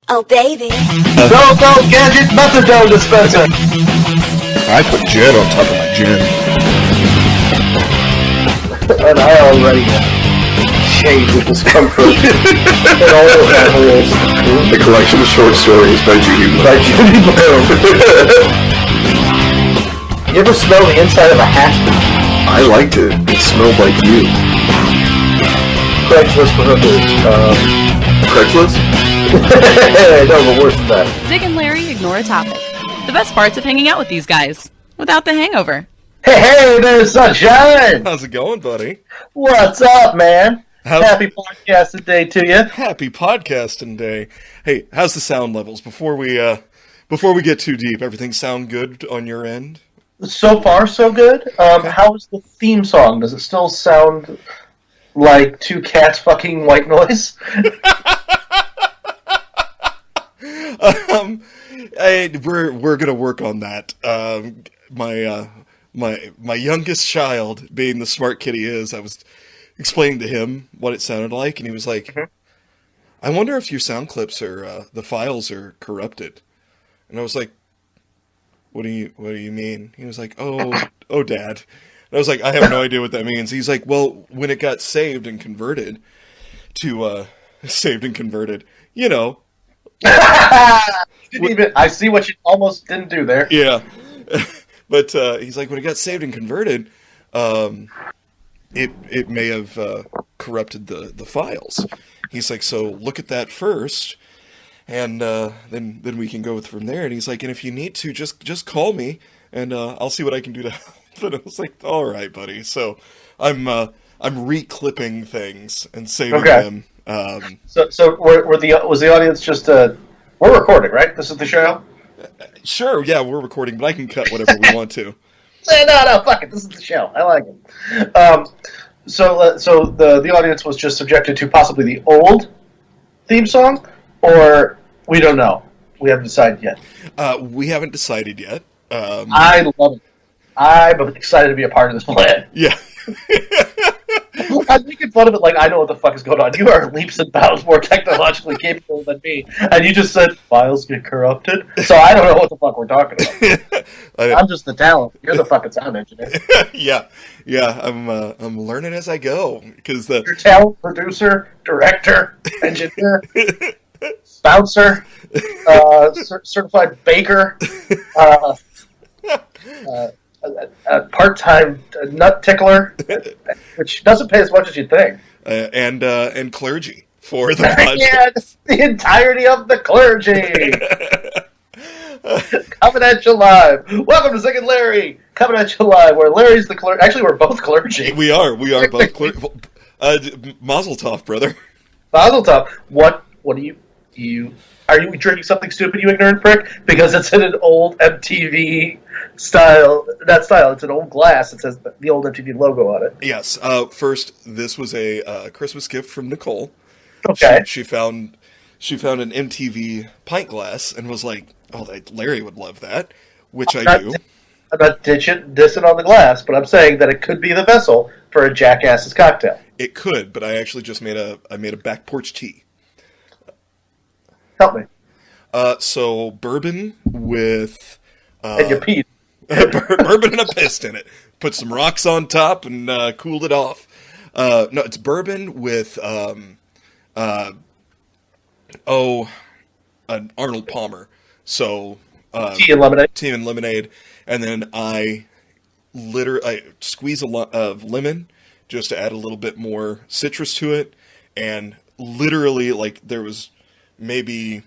Oh, baby. Go, gadget methadone dispenser. I put gin on top of my gin. And I already shade with discomfort. And all of that rules. The collection of short stories by Judy Blume. You ever smell the inside of a hat? I liked it. It smelled like you. Craigslist for hookers. Craigslist? No, but worse than that. Zig and Larry ignore a topic. The best parts of hanging out with these guys, without the hangover. Hey, there's Sunshine! How's it going, buddy? What's up, man? Happy podcasting day to you. Happy podcasting day. Hey, how's the sound levels? Before we get too deep, everything sound good on your end? So far, so good. How's the theme song? Does it still sound like two cats fucking white noise? We're gonna work on that. My youngest child, being the smart kid he is, I was explaining to him what it sounded like, and he was like, "I wonder if your sound clips are the files are corrupted." And I was like, What do you mean? He was like, "Oh, Dad." And I was like, "I have no idea what that means." He's like, "Well, when it got saved and converted to you know." I see what you almost didn't do there. Yeah. But he's like, when it got saved and converted, it may have corrupted the files. He's like, so look at that first, and then we can go from there. And he's like, and if you need to, just call me, and I'll see what I can do to help. And I was like, all right, buddy. So I'm reclipping things and saving them. So was the audience just we're recording, right? This is the show? Sure, yeah, we're recording, but I can cut whatever we want to. No, fuck it. This is the show. I like it. So the audience was just subjected to possibly the old theme song, or we don't know. We haven't decided yet. We haven't decided yet. I love it. I'm excited to be a part of this plan. Yeah. I'm making fun of it like I know what the fuck is going on. You are leaps and bounds more technologically capable than me. And you just said, files get corrupted? So I don't know what the fuck we're talking about. I'm just the talent. You're the fucking sound engineer. Yeah. I'm learning as I go. You're talent, producer, director, engineer, bouncer, certified baker, part-time nut tickler, which doesn't pay as much as you'd think. And clergy for the podcast. Yeah, the entirety of the clergy. Coming at you live. Welcome to Zig and Larry. Coming at you live, where Larry's the clergy. Actually, we're both clergy. We are both clergy. Mazel tov, brother. Mazel tov. What do you... Are you drinking something stupid, you ignorant prick? Because it's in an old MTV style. Not style, it's an old glass. It says the old MTV logo on it. Yes. First, this was a Christmas gift from Nicole. Okay. She found an MTV pint glass and was like, "Oh, Larry would love that," which I do. I'm not dissing on the glass, but I'm saying that it could be the vessel for a jackass's cocktail. It could, but I actually just made a back porch tea. Help me. So bourbon with and you peed. bourbon and a piss in it. Put some rocks on top and cooled it off. No, it's bourbon with an Arnold Palmer. So Tea and lemonade, and then I squeeze a lot of lemon just to add a little bit more citrus to it, and literally like there was maybe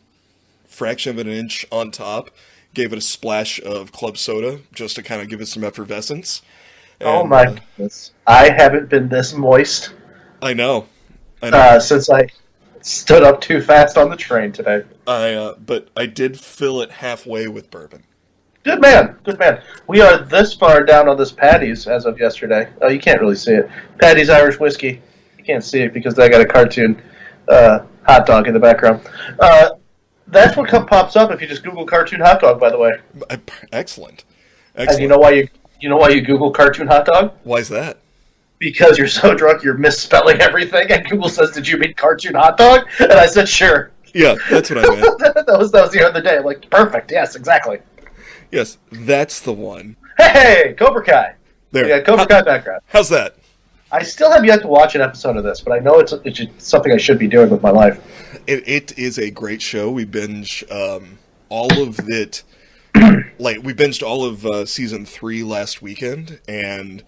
fraction of an inch on top. Gave it a splash of club soda just to kind of give it some effervescence. And, oh my goodness! I haven't been this moist. I know. Since I stood up too fast on the train today. But I did fill it halfway with bourbon. Good man. We are this far down on this Patty's as of yesterday. Oh, you can't really see it. Patty's Irish Whiskey. You can't see it because I got a cartoon hot dog in the background. That's what pops up if you just Google cartoon hot dog. By the way, excellent. And you know why you Google cartoon hot dog? Why is that? Because you're so drunk you're misspelling everything. And Google says, "Did you mean cartoon hot dog?" And I said, "Sure." Yeah, that's what I meant. that was the other day. I'm like, perfect. Yes, exactly. Yes, that's the one. Hey, Cobra Kai. There. We got Cobra Kai background. How's that? I still have yet to watch an episode of this, but I know it's something I should be doing with my life. It is a great show. We binge all of it. We binged all of season 3 last weekend, and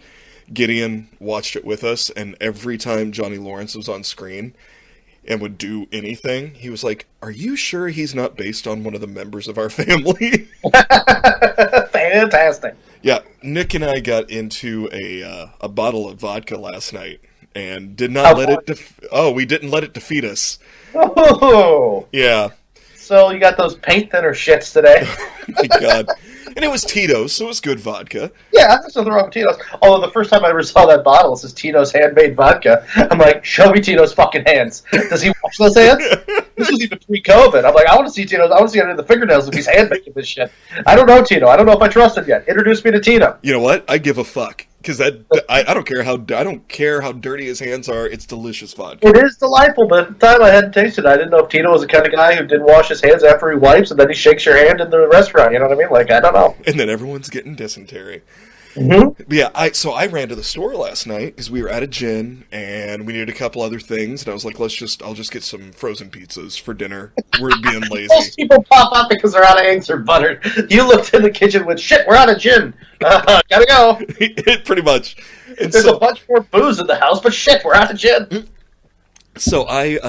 Gideon watched it with us. And every time Johnny Lawrence was on screen and would do anything, he was like, "Are you sure he's not based on one of the members of our family?" Fantastic. Yeah, Nick and I got into a bottle of vodka last night and did not let it. We didn't let it defeat us. Oh. Yeah. So you got those paint thinner shits today. Oh my God. And it was Tito's, so it was good vodka. Yeah, there's nothing wrong with Tito's. Although the first time I ever saw that bottle, it says Tito's handmade vodka. I'm like, show me Tito's fucking hands. Does he wash those hands? This was even pre-COVID. I'm like, I want to see Tito's. I want to see under the fingernails if he's handmaking this shit. I don't know Tito. I don't know if I trust him yet. Introduce me to Tito. You know what? I give a fuck. Because I don't care how dirty his hands are. It's delicious vodka. It is delightful, but at the time I hadn't tasted it. I didn't know if Tito was the kind of guy who didn't wash his hands after he wipes, and then he shakes your hand in the restaurant. You know what I mean? Like, I don't know. And then everyone's getting dysentery. Mm-hmm. Yeah, I ran to the store last night because we were at a gin and we needed a couple other things, and I was like, I'll just get some frozen pizzas for dinner. We're being lazy. Most people pop up because they're out of eggs or butter. You looked in the kitchen with, shit, we're out of gin. Gotta go. Pretty much. And There's a bunch more booze in the house, but shit, we're out of gin. So I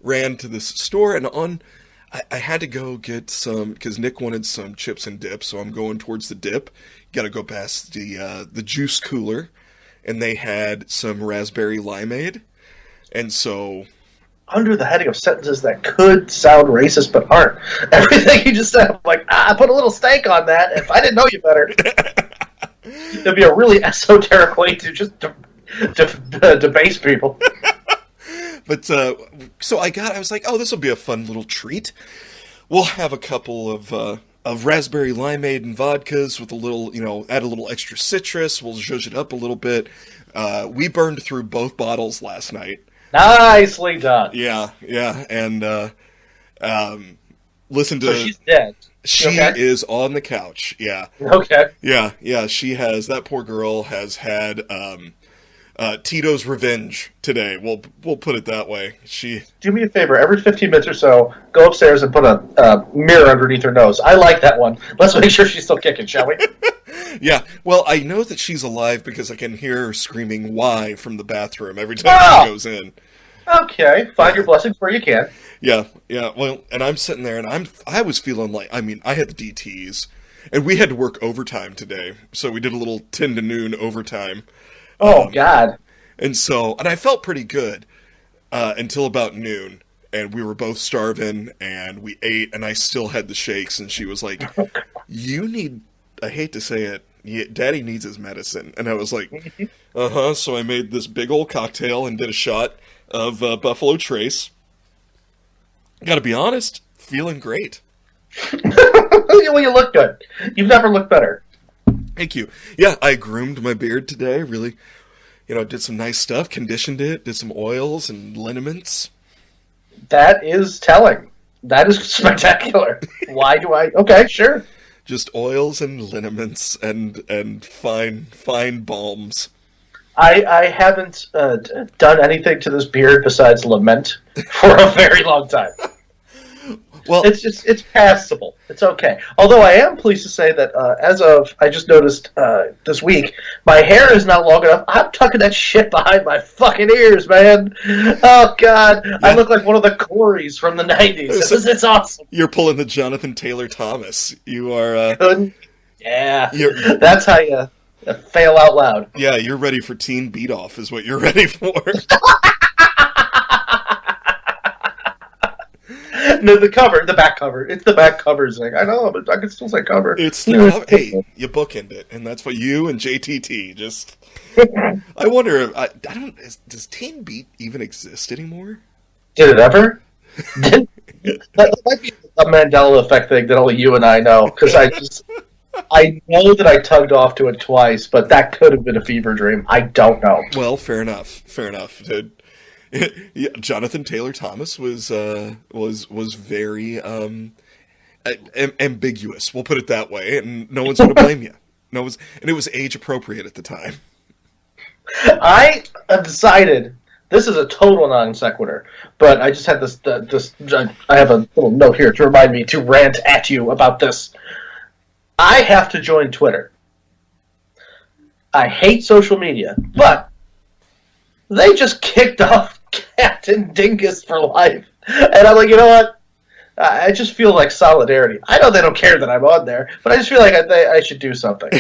ran to this store, and I had to go get some, because Nick wanted some chips and dip, so I'm going towards the dip. Got to go past the juice cooler, and they had some raspberry limeade, and so... Under the heading of sentences that could sound racist but aren't. Everything you just said, I'm like, I put a little steak on that. If I didn't know you better, it'd be a really esoteric way to just debase people. But, so I was like, oh, this will be a fun little treat. We'll have a couple of raspberry limeade and vodkas with a little, add a little extra citrus. We'll zhuzh it up a little bit. We burned through both bottles last night. Nicely done. Yeah, and listen to... So she's dead. She is on the couch, yeah. Okay. Yeah, she has... That poor girl has had Tito's revenge today. We'll put it that way. Do me a favor. Every 15 minutes or so, go upstairs and put a mirror underneath her nose. I like that one. Let's make sure she's still kicking, shall we? Yeah. Well, I know that she's alive because I can hear her screaming "Why" from the bathroom every time she goes in. Okay. Find your blessings where you can. Yeah. Well, and I'm sitting there, and I was feeling like, I had the DTs, and we had to work overtime today, so we did a little 10 to noon overtime. Oh, God. And I felt pretty good until about noon, and we were both starving, and we ate, and I still had the shakes, and she was like, you need, I hate to say it, Daddy needs his medicine. And I was like, so I made this big old cocktail and did a shot of Buffalo Trace. Gotta be honest, feeling great. Well, you look good. You've never looked better. Thank you. Yeah, I groomed my beard today, really, did some nice stuff, conditioned it, did some oils and liniments. That is telling. That is spectacular. Why do I... Okay, sure. Just oils and liniments and fine balms. I haven't done anything to this beard besides lament for a very long time. Well, it's passable. It's okay. Although I am pleased to say that I just noticed this week, my hair is not long enough. I'm tucking that shit behind my fucking ears, man. Oh God, yeah. I look like one of the Corys from the '90s. It's awesome. You're pulling the Jonathan Taylor Thomas. You are. Yeah, that's how you fail out loud. Yeah, you're ready for Teen Beat Off, is what you're ready for. No, the back cover. It's the back cover thing. I know, but I can still say cover. It's the hey, you bookend it, and that's what you and JTT just. I wonder. Does Teen Beat even exist anymore? Did it ever? That might be a Mandela effect thing that only you and I know, because I know that I tugged off to it twice, but that could have been a fever dream. I don't know. Well, fair enough. Yeah, Jonathan Taylor Thomas was very ambiguous. We'll put it that way, and no one's going to blame you. No one's, and it was age appropriate at the time. I have decided this is a total non sequitur, but I just had this. I have a little note here to remind me to rant at you about this. I have to join Twitter. I hate social media, but they just kicked off Captain Dingus for life, and I'm like, you know what? I just feel like solidarity. I know they don't care that I'm on there, but I just feel like I should do something.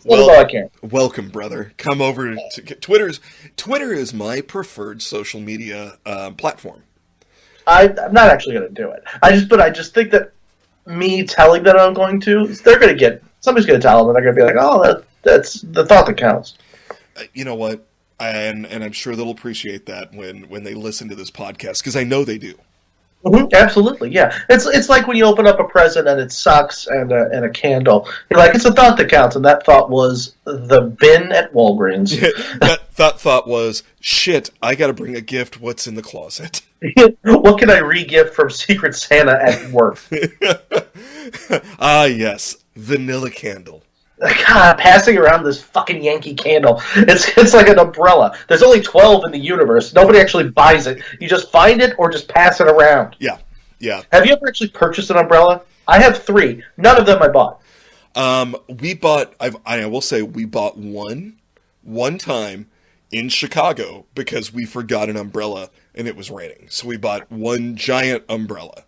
Well, all I can. Welcome, brother. Come over to Twitter is my preferred social media platform. I'm not actually going to do it. I just think that me telling them I'm going to, somebody's going to tell them, and they're going to be like, oh, that's the thought that counts. You know what? And I'm sure they'll appreciate that when they listen to this podcast, because I know they do. Mm-hmm, absolutely, yeah. It's like when you open up a present and it's socks and a candle. You're like, it's a thought that counts, and that thought was the bin at Walgreens. that thought was, shit, I got to bring a gift. What's in the closet? What can I re-gift from Secret Santa at work? Ah, yes, vanilla candle. God, passing around this fucking Yankee candle. It's like an umbrella. There's only 12 in the universe. Nobody actually buys it. You just find it or just pass it around. Yeah. Have you ever actually purchased an umbrella? I have 3. None of them I bought. We bought. I will say we bought one time in Chicago because we forgot an umbrella and it was raining. So we bought one giant umbrella.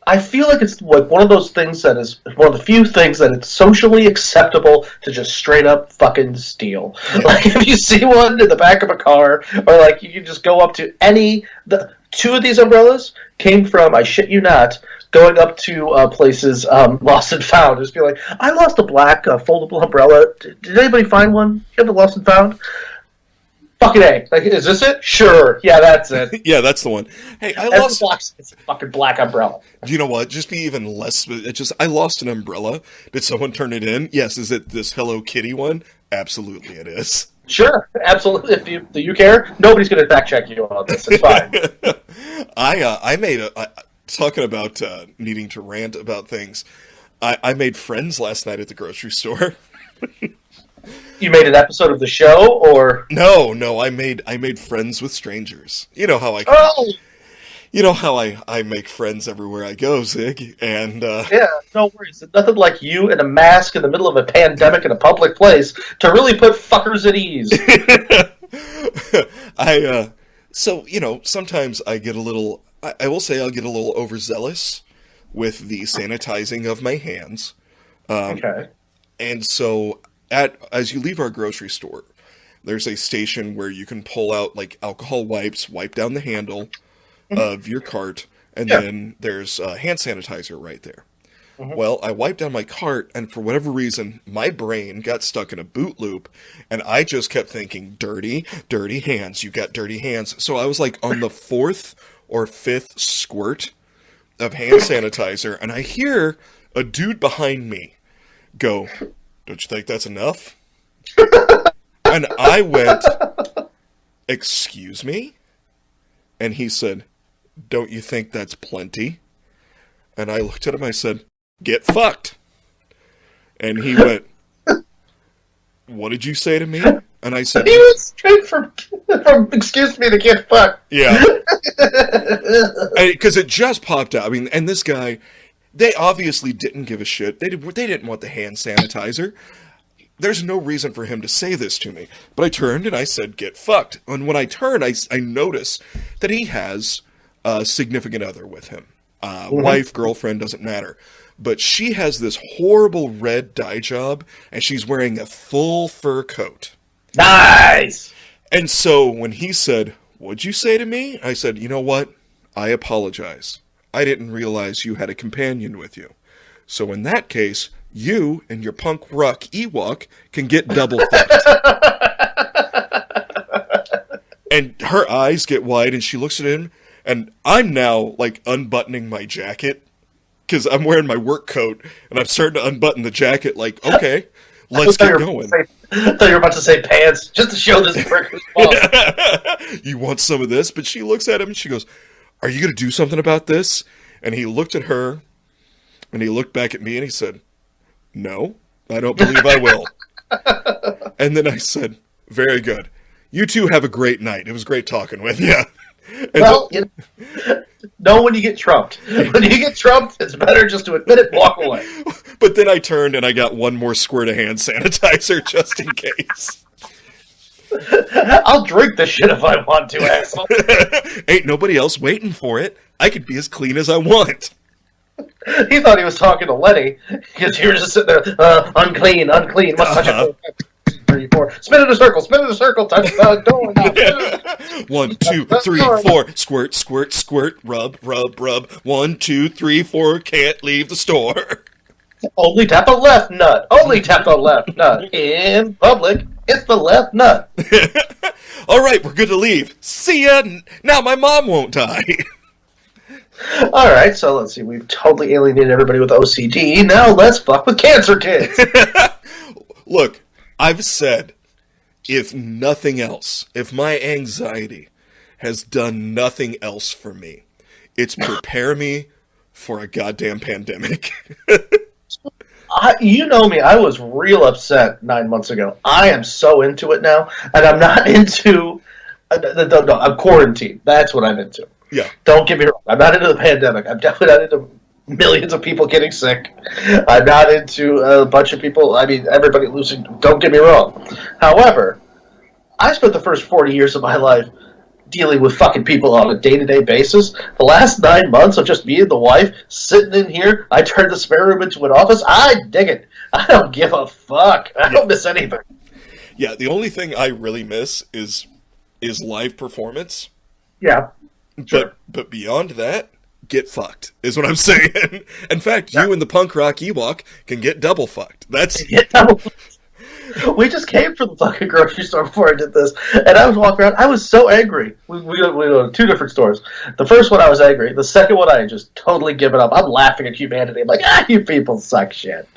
I feel like it's like one of those things that is one of the few things that it's socially acceptable to just straight up fucking steal. Yeah. Like if you see one in the back of a car, or like you can just go up to two of these umbrellas came from, I shit you not, going up to places lost and found. Just be like, I lost a black foldable umbrella. Did anybody find one? You have a lost and found? Fucking A. Like, is this it? Sure. Yeah, that's it. Yeah, that's the one. Hey, it's a fucking black umbrella. Do you know what? Just be even less. I lost an umbrella. Did someone turn it in? Yes. Is it this Hello Kitty one? Absolutely, it is. Sure, absolutely. Do you care? Nobody's going to fact check you on this. It's fine. I made talking about needing to rant about things. I made friends last night at the grocery store. You made an episode of the show, or no? I made friends with strangers. You know how I make friends everywhere I go, Zig. And yeah, no worries. It's nothing like you in a mask in the middle of a pandemic in a public place to really put fuckers at ease. So sometimes I get a little. I will say I'll get a little overzealous with the sanitizing of my hands. Okay. And so as you leave our grocery store, there's a station where you can pull out like alcohol wipes, wipe down the handle of your cart, and then there's hand sanitizer right there. Mm-hmm. Well, I wiped down my cart, and for whatever reason, my brain got stuck in a boot loop, and I just kept thinking, dirty hands, you got dirty hands. So I was like on the 4th or 5th squirt of hand sanitizer, and I hear a dude behind me go, "Don't you think that's enough?" And I went, "Excuse me?" And he said, "Don't you think that's plenty?" And I looked at him, I said, "Get fucked." And he went, "What did you say to me?" And I said, he went straight from excuse me to get fucked. Yeah. Because it just popped out. I mean, and this guy, they obviously didn't give a shit. They didn't want the hand sanitizer. There's no reason for him to say this to me. But I turned and I said, "Get fucked." And when I turned, I noticed that he has a significant other with him. Wife, girlfriend, doesn't matter. But she has this horrible red dye job, and she's wearing a full fur coat. Nice! And so when he said, "What'd you say to me?" I said, "You know what? I apologize. I didn't realize you had a companion with you. So in that case, you and your punk rock Ewok can get double fucked." And her eyes get wide, and she looks at him, and I'm now, like, unbuttoning my jacket, because I'm wearing my work coat, and I'm starting to unbutton the jacket, like, okay, let's get going. I thought you were about to say pants, just to show this prick who's boss. You want some of this? But she looks at him and she goes, are you going to do something about this? And he looked at her, and he looked back at me, and he said, no, I don't believe I will. And then I said, very good. You two have a great night. It was great talking with you. Well, know when you get trumped. When you get trumped, it's better just to admit it and walk away. But then I turned and I got one more squirt of hand sanitizer just in case. I'll drink this shit if I want to, asshole. Ain't nobody else waiting for it. I could be as clean as I want. He thought he was talking to Lenny because you were just sitting there, unclean, must touch it. 3, 4. Spin in a circle, touch the door. Now. 1, 2, 3, 4. Squirt, squirt, squirt. Rub, rub, rub. 1, 2, 3, 4. Can't leave the store. Only tap the left nut. In public, it's the left nut. All right, we're good to leave. See ya. Now my mom won't die. All right, so let's see. We've totally alienated everybody with OCD. Now let's fuck with cancer kids. Look, I've said, if nothing else, if my anxiety has done nothing else for me, it's prepare me for a goddamn pandemic. You know me, I was real upset 9 months ago. I am so into it now, and I'm not into... I'm quarantined. That's what I'm into. Yeah. Don't get me wrong. I'm not into the pandemic. I'm definitely not into millions of people getting sick. I'm not into a bunch of people. I mean, everybody losing. Don't get me wrong. However, I spent the first 40 years of my life dealing with fucking people on a day-to-day basis. The last 9 months of just me and the wife sitting in here, I turned the spare room into an office. I dig it. I don't give a fuck. I don't miss anything. Yeah, the only thing I really miss is live performance. Yeah. Sure. But beyond that, get fucked, is what I'm saying. In fact, you and the punk rock Ewok can get double fucked. We just came from the fucking grocery store before I did this, and I was walking around. I was so angry. We go to 2 different stores. The first one I was angry. The second one I had just totally given up. I'm laughing at humanity. I'm like, you people suck shit.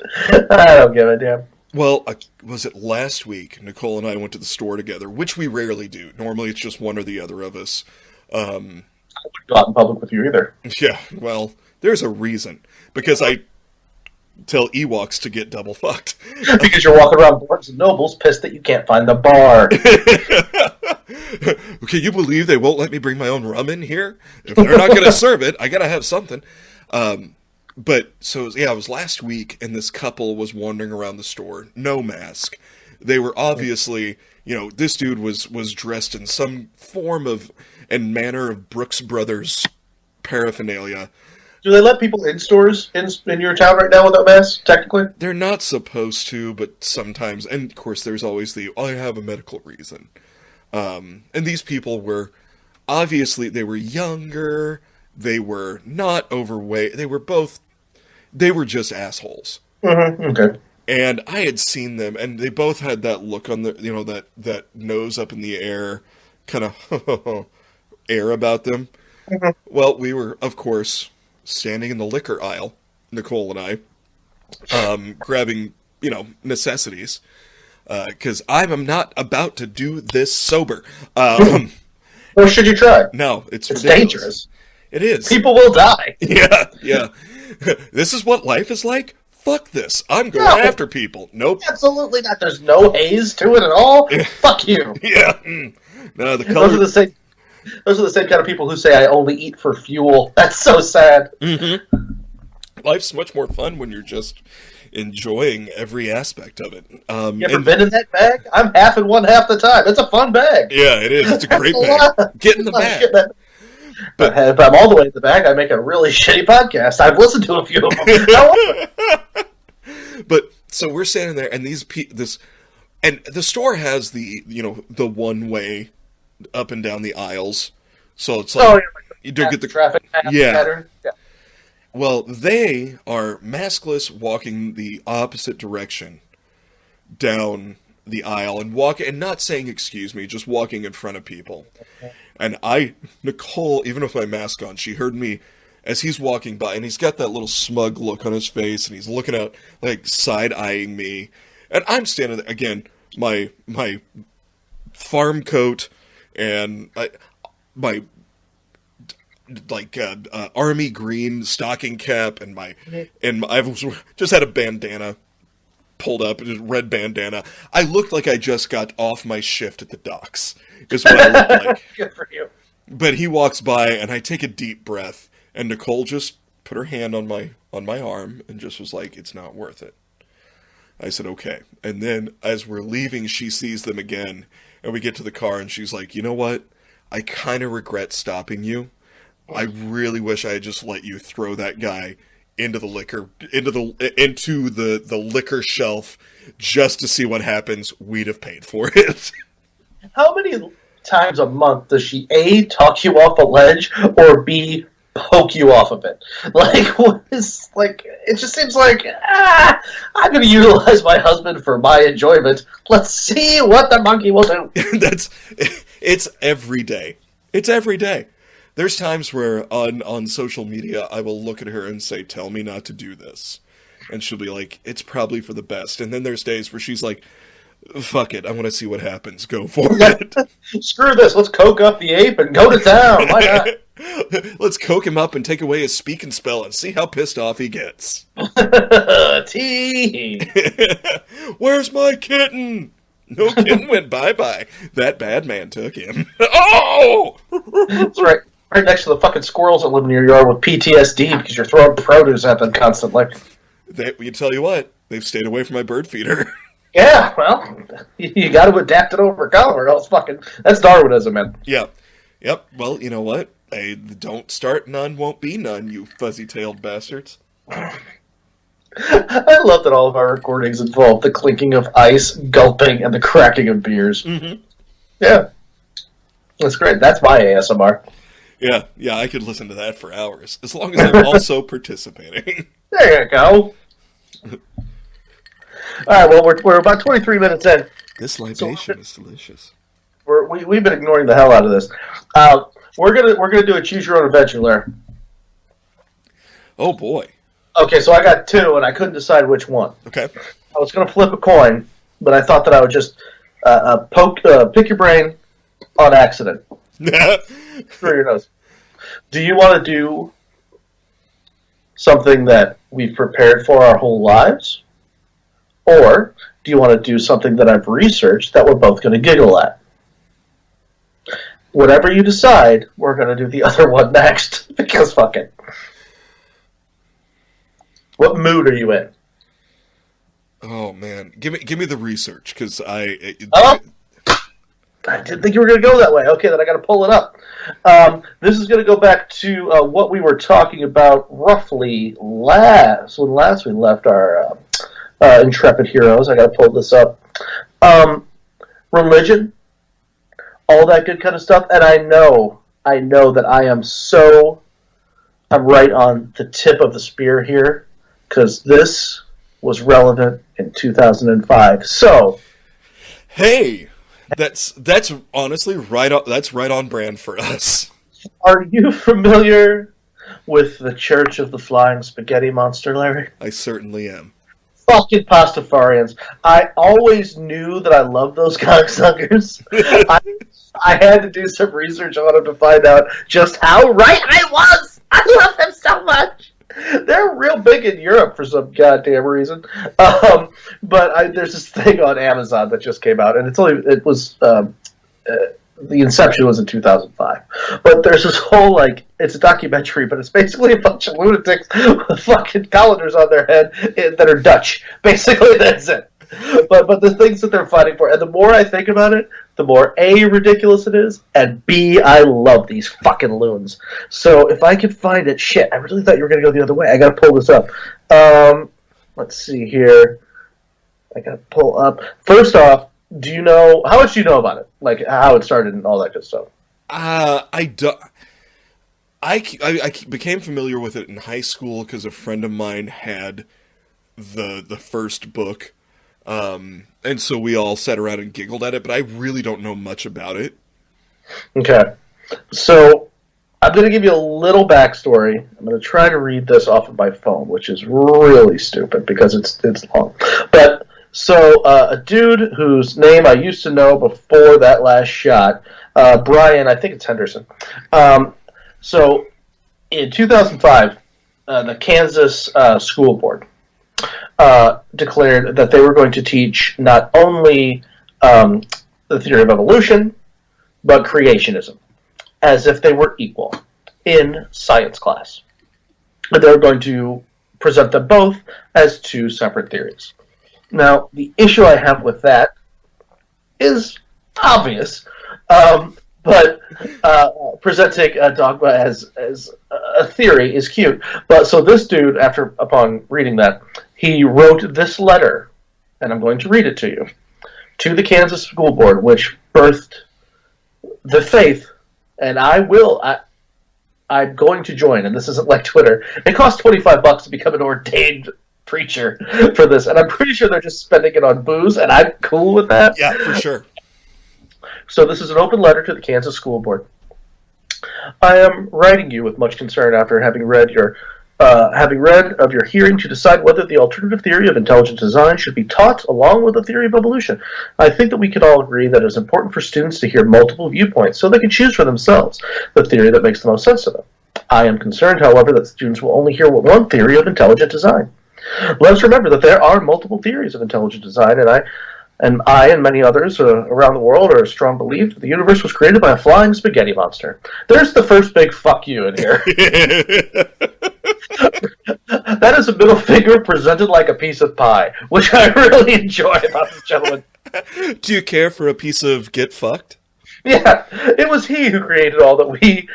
I don't give a damn. Well, was it last week? Nicole and I went to the store together, which we rarely do. Normally it's just one or the other of us. I wouldn't go out in public with you either. Yeah, well, there's a reason. Because I tell Ewoks to get double fucked. Because you're walking around Barnes and Noble's pissed that you can't find the bar. Can you believe they won't let me bring my own rum in here? If they're not going to serve it, I got to have something. But, so, yeah, it was last week, and this couple was wandering around the store, no mask. They were obviously, this dude was dressed in some form of and manner of Brooks Brothers paraphernalia. Do they let people in stores in your town right now without masks, technically? They're not supposed to, but sometimes, and of course there's always I have a medical reason. And these people were, obviously, they were younger, they were not overweight, they were just assholes. Mm-hmm. Okay. And I had seen them, and they both had that look on the, that nose up in the air, kind of air about them. Mm-hmm. Well, we were, of course, standing in the liquor aisle, Nicole and I, grabbing, necessities, because I'm not about to do this sober. Or should you try? No, it's dangerous. It is. People will die. Yeah. This is what life is like? Fuck this. I'm going after people. Nope. Absolutely not. There's no haze to it at all. Fuck you. Yeah. No, the color... Those are the same kind of people who say, I only eat for fuel. That's so sad. Mm-hmm. Life's much more fun when you're just enjoying every aspect of it. You ever been in that bag? I'm half and one half the time. It's a fun bag. Yeah, it is. It's a great bag. Get in the bag. But if I'm all the way in the bag, I make a really shitty podcast. I've listened to a few of them. But, so we're standing there, and and the store has the one way up and down the aisles, so it's like you do get the traffic pattern. Yeah. Well, they are maskless, walking the opposite direction down the aisle and not saying excuse me, just walking in front of people. Okay. And Nicole, even with my mask on, she heard me as he's walking by, and he's got that little smug look on his face, and he's looking out, like, side-eyeing me. And I'm standing there, again, my farm coat and my army green stocking cap and I've just had a bandana pulled up, a red bandana. I looked like I just got off my shift at the docks, is what I looked like. Good for you. But he walks by, and I take a deep breath, and Nicole just put her hand on my arm and just was like, "It's not worth it." I said, "Okay." And then as we're leaving, she sees them again, and we get to the car, and she's like, "You know what? I kind of regret stopping you. I really wish I had just let you throw that guy into the liquor shelf just to see what happens. We'd have paid for it." How many times a month does she A, talk you off a ledge, or B, poke you off of it? Like, what is, like, it just seems like, I'm going to utilize my husband for my enjoyment. Let's see what the monkey will do. It's every day. It's every day. There's times where on social media, I will look at her and say, "Tell me not to do this." And she'll be like, "It's probably for the best." And then there's days where she's like, "Fuck it, I want to see what happens. Go for it." Screw this. Let's coke up the ape and go to town. Why not? Let's coke him up and take away his speak and spell and see how pissed off he gets. Tea. Where's my kitten? No kitten went bye-bye. That bad man took him. Oh! That's right. Right next to the fucking squirrels that live in your yard with PTSD because you're throwing produce at them constantly. You tell you what, they've stayed away from my bird feeder. Yeah, well, you got to adapt and overcome, or else fucking, that's Darwinism, man. Yeah. Yep. Well, you know what? Don't start, none won't be none, you fuzzy-tailed bastards. I love that all of our recordings involve the clinking of ice, gulping, and the cracking of beers. Mm-hmm. Yeah. That's great. That's my ASMR. Yeah, I could listen to that for hours, as long as I'm also participating. There you go. All right, well, we're about 23 minutes in. This libation is delicious. We've been ignoring the hell out of this. We're gonna do a choose your own adventure, Larry. Oh boy. Okay, so I got two, and I couldn't decide which one. Okay. I was gonna flip a coin, but I thought that I would just pick your brain on accident. Through your nose. Do you want to do something that we've prepared for our whole lives? Or do you want to do something that I've researched that we're both going to giggle at? Whatever you decide, we're going to do the other one next. Because fuck it. What mood are you in? Oh man, give me the research, because I didn't think you were going to go that way. Okay, then I got to pull it up. This is going to go back to what we were talking about roughly when last we left our intrepid heroes. I got to pull this up. Religion, all that good kind of stuff. And I know that I'm right on the tip of the spear here, because this was relevant in 2005. So, hey. That's honestly right on. That's right on brand for us. Are you familiar with the Church of the Flying Spaghetti Monster, Larry? I certainly am. Fucking Pastafarians. I always knew that I loved those cocksuckers. I had to do some research on them to find out just how right I was. I love them so much. They're real big in Europe for some goddamn reason. But there's this thing on Amazon that just came out, and the inception was in 2005. But there's this whole, it's a documentary, but it's basically a bunch of lunatics with fucking colanders on their head that are Dutch. Basically, that's it. But the things that they're fighting for, and the more I think about it, the more A, ridiculous it is, and B, I love these fucking loons. So if I could find it, shit, I really thought you were going to go the other way. I got to pull this up. Let's see here. I got to pull up. First off, how much do you know about it? Like, how it started and all that good stuff? I became familiar with it in high school because a friend of mine had the first book. And so we all sat around and giggled at it, but I really don't know much about it. Okay. So, I'm going to give you a little backstory. I'm going to try to read this off of my phone, which is really stupid because it's long. But, So, a dude whose name I used to know before that last shot, Brian, I think it's Henderson. So, in 2005, the Kansas School Board declared that they were going to teach not only the theory of evolution, but creationism, as if they were equal in science class. They were going to present them both as two separate theories. Now, the issue I have with that is obvious, but presenting a dogma as a theory is cute. But so this dude, upon reading that, he wrote this letter, and I'm going to read it to you, to the Kansas School Board, which birthed the faith, and I'm going to join, and this isn't like Twitter. It costs $25 to become an ordained preacher for this, and I'm pretty sure they're just spending it on booze, and I'm cool with that. Yeah, for sure. So this is an open letter to the Kansas School Board. I am writing you with much concern after having read of your hearing to decide whether the alternative theory of intelligent design should be taught along with the theory of evolution. I think that we can all agree that it is important for students to hear multiple viewpoints so they can choose for themselves the theory that makes the most sense to them. I am concerned, however, that students will only hear one theory of intelligent design. Let us remember that there are multiple theories of intelligent design, and I and many others around the world are a strong belief that the universe was created by a flying spaghetti monster. There's the first big fuck you in here. That is a middle finger presented like a piece of pie, which I really enjoy about this gentleman. Do you care for a piece of get fucked? Yeah, it was he who created all that we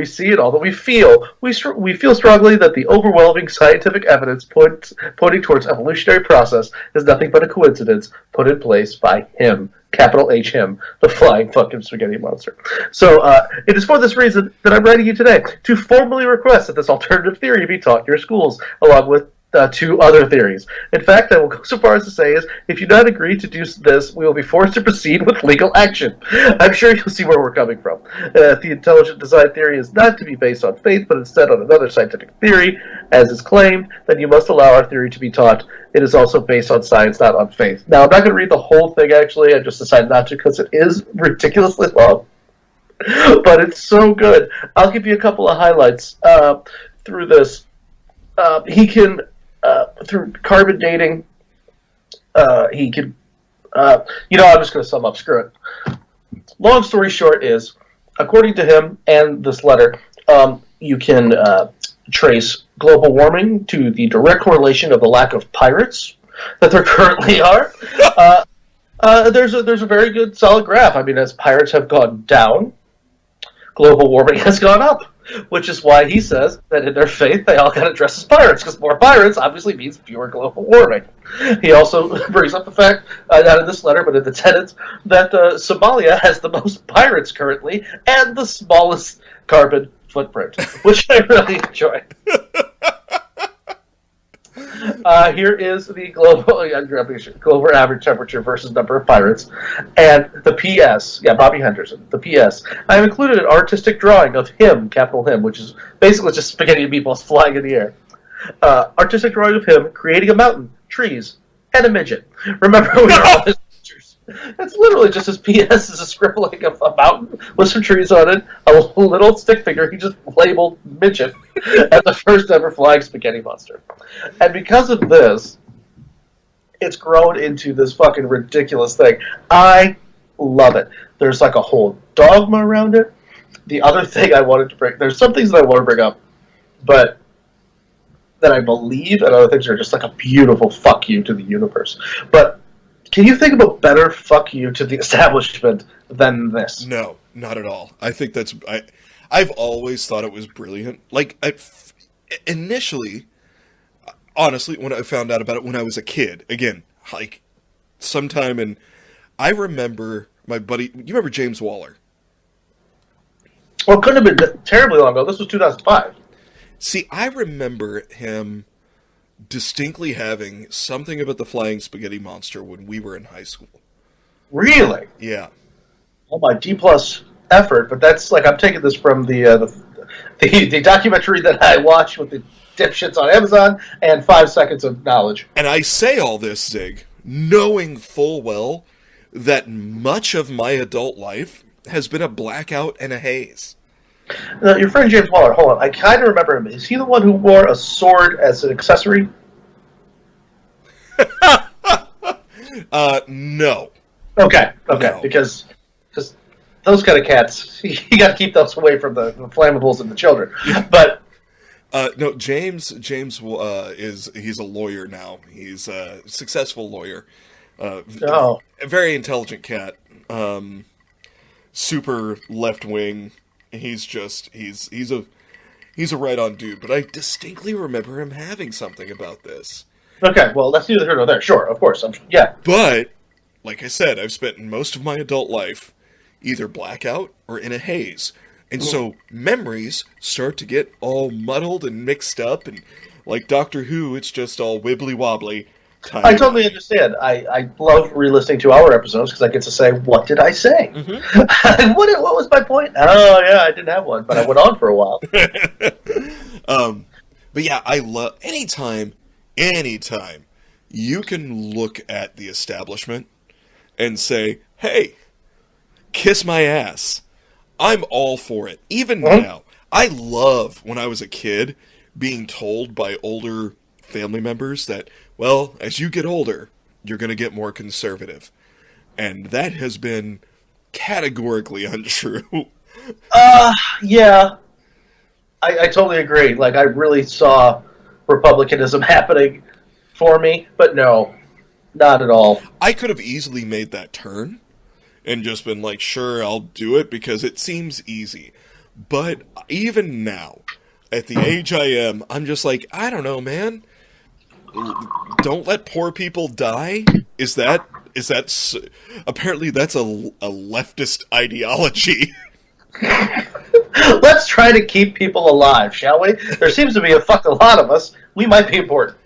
see and all that we feel. We feel strongly that the overwhelming scientific evidence pointing towards evolutionary process is nothing but a coincidence put in place by him, capital H him, the flying fucking spaghetti monster. So it is for this reason that I'm writing you today, to formally request that this alternative theory be taught in your schools, along with two other theories. In fact, I will go so far as to say is, if you do not agree to do this, we will be forced to proceed with legal action. I'm sure you'll see where we're coming from. If the intelligent design theory is not to be based on faith, but instead on another scientific theory, as is claimed, then you must allow our theory to be taught. It is also based on science, not on faith. Now, I'm not going to read the whole thing, actually. I just decided not to because it is ridiculously long. But it's so good. I'll give you a couple of highlights through this. He can... through carbon dating, he could, I'm just going to sum up, screw it. Long story short is, according to him and this letter, you can trace global warming to the direct correlation of the lack of pirates that there currently are. There's a very good solid graph. I mean, as pirates have gone down, global warming has gone up. Which is why he says that in their faith they all got to dress as pirates, because more pirates obviously means fewer global warming. He also brings up the fact, not in this letter, but in the tenets, that Somalia has the most pirates currently and the smallest carbon footprint, which I really enjoy. Here is the global average temperature versus number of pirates. And the PS, Bobby Henderson, the PS. I have included an artistic drawing of him, capital him, which is basically just spaghetti and meatballs flying in the air. Artistic drawing of him creating a mountain, trees, and a midget. Remember, we are all his pictures. It's literally just his PS is a scribbling of a mountain with some trees on it, a little stick figure he just labeled midget, and the first ever flying spaghetti monster. And because of this, it's grown into this fucking ridiculous thing. I love it. There's like a whole dogma around it. The other thing I wanted to there's some things that I want to bring up, but that I believe, and other things are just like a beautiful fuck you to the universe. But can you think of a better fuck you to the establishment than this? No, not at all. I think I've always thought it was brilliant. Like, initially, honestly, when I found out about it when I was a kid, again, like, sometime in, I remember my buddy, you remember James Waller? Well, it couldn't have been terribly long ago. This was 2005. See, I remember him distinctly having something about the flying spaghetti monster when we were in high school. Really? Yeah. Oh, my D+ effort, but that's like, I'm taking this from the documentary that I watched with the dipshits on Amazon and 5 seconds of knowledge. And I say all this, Zig, knowing full well that much of my adult life has been a blackout and a haze. Now, your friend James Waller, hold on. I kind of remember him. Is he the one who wore a sword as an accessory? No. Okay. No. Because those kind of cats, you got to keep those away from the flammables and the children. But no, James he's a lawyer now. He's a successful lawyer. A very intelligent cat. Super left wing. He's a right on dude. But I distinctly remember him having something about this. okay, well, that's neither here nor there. Sure, of course, yeah. But like I said, I've spent most of my adult life either blackout or in a haze. And so memories start to get all muddled and mixed up, and like Doctor Who, it's just all wibbly wobbly. I totally understand. I love re-listening to our episodes because I get to say, what did I say? Mm-hmm. what was my point? Oh, yeah, I didn't have one, but I went on for a while. But yeah, I love anytime you can look at the establishment and say, hey, kiss my ass. I'm all for it. Even now. I love when I was a kid being told by older family members that, well, as you get older, you're going to get more conservative. And that has been categorically untrue. Yeah. I totally agree. Like, I really saw Republicanism happening for me, but no, not at all. I could have easily made that turn and just been like, sure, I'll do it because it seems easy. But even now, at the age I am, I'm just like, I don't know, man. Don't let poor people die? Is that apparently that's a leftist ideology. Let's try to keep people alive, shall we? There seems to be a fucking lot of us. We might be important.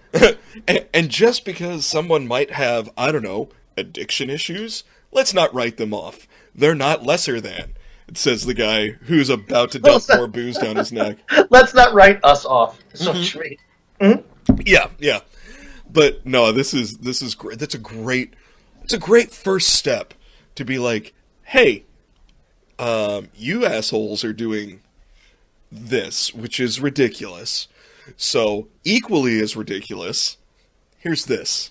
and just because someone might have, I don't know, addiction issues, let's not write them off. They're not lesser than. It says the guy who's about to dump more booze down his neck. Let's not write us off. So Yeah. But no, this is great. It's a great first step to be like, hey, you assholes are doing this, which is ridiculous. So equally as ridiculous, here's this.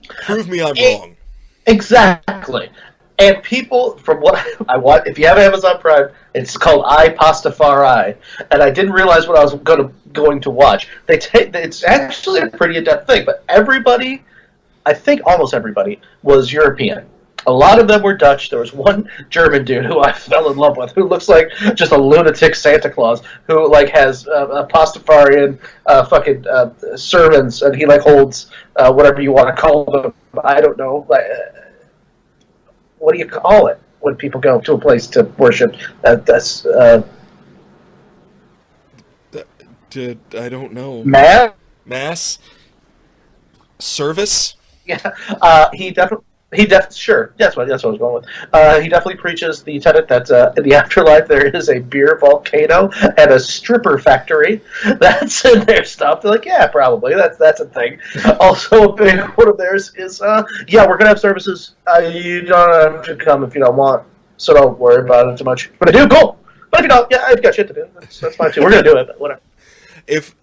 Prove me I'm wrong. Exactly. And people, from what I want, if you have Amazon Prime, it's called Pastafari, and I didn't realize what I was going to watch. It's actually a pretty in-depth thing, but everybody, I think almost everybody, was European. A lot of them were Dutch. There was one German dude who I fell in love with, who looks like just a lunatic Santa Claus, who like has a Pastafarian sermons, and he like holds whatever you want to call them. I don't know, like. What do you call it when people go to a place to worship? I don't know. Mass? Service? Yeah. Sure. That's what I was going with. He definitely preaches the tenet that in the afterlife there is a beer volcano and a stripper factory. That's in their stuff. They're like, yeah, probably. That's a thing. Also, a big one of theirs is, we're going to have services. You don't have to come if you don't want, so don't worry about it too much. But I do, cool. But if you don't, I've got shit to do. That's fine too. We're going to do it, but whatever. If